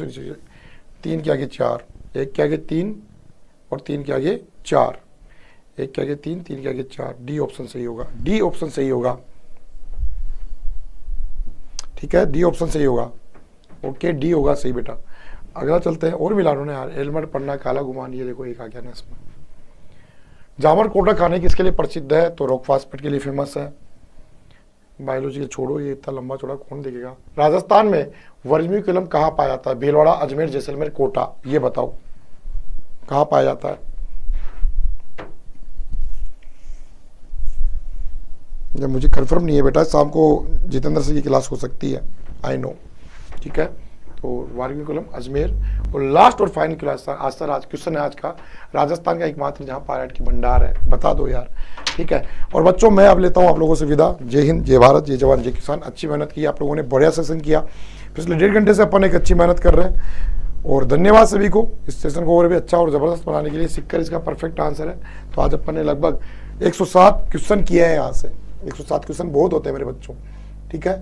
3 के आगे 4, एक के आगे 3 और 3 के आगे 4, एक के आगे 3, 3 के आगे 4। डी ऑप्शन सही होगा, डी ऑप्शन सही होगा, ठीक है, डी ऑप्शन सही होगा, ओके डी होगा सही बेटा। अगला चलते हैं, और मिला ना यार, हेलमेट पढ़ना, काला गुमान, ये देखो एक आ गया ना इसमें। जामर कोटा खाने किसके लिए प्रसिद्ध है? तो रॉक फास्फेट के लिए फेमस है। बायोलॉजी के छोड़ो, ये इतना लंबा चौड़ा कौन देखेगा। राजस्थान में वर्मीक्यूलम कहाँ पाया जाता है? भीलवाड़ा, अजमेर, जैसलमेर, कोटा, ये बताओ कहाँ पाया जाता है? जब मुझे कंफर्म नहीं है बेटा, शाम को जितेंद्र से की क्लास हो सकती है, आई नो, ठीक है। तो वर्मीक्यूलम, अजमेर, और लास्ट और फाइनल क्लास आज क्वेश्चन है आज का, राजस्थान का एकमात्र जहाँ पायराइट की भंडार है, बता दो यार, ठीक है। और बच्चों मैं अब लेता हूँ आप लोगों से विदा। जय हिंद, जय भारत, जय जवान, जय किसान। अच्छी मेहनत की आप लोगों ने, बढ़िया सेशन किया। पिछले 1.5 घंटे से अपन एक अच्छी मेहनत कर रहे हैं और धन्यवाद सभी को इस सेशन को और भी अच्छा और ज़बरदस्त बनाने के लिए। सिक्कर इसका परफेक्ट आंसर है। तो आज अपन ने लगभग 107 क्वेश्चन किए हैं यहाँ से। 107 क्वेश्चन बहुत होते हैं मेरे बच्चों, ठीक है।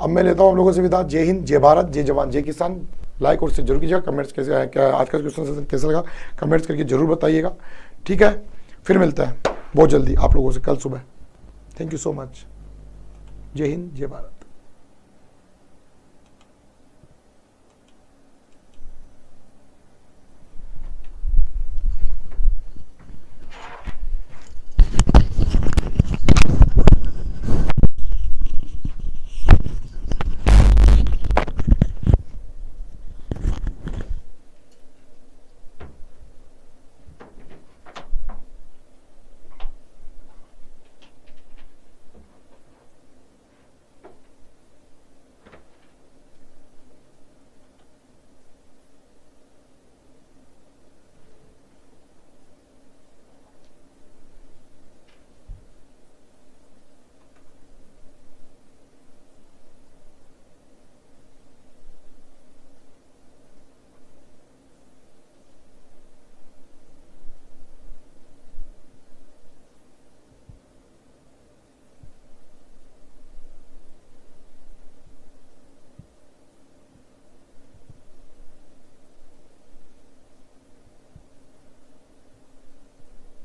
अब मैं लेता हूँ आप लोगों से विदा। जय हिंद, जय भारत, जय जवान, जय किसान। लाइक और शेयर जरूर कीजिएगा। कमेंट्स कैसे आया, क्या आज का क्वेश्चन सेशन कैसा लगा, कमेंट्स करके जरूर बताइएगा, ठीक है। फिर मिलते हैं बहुत जल्दी आप लोगों से कल सुबह। Thank you so much. जय हिंद, जय भारत।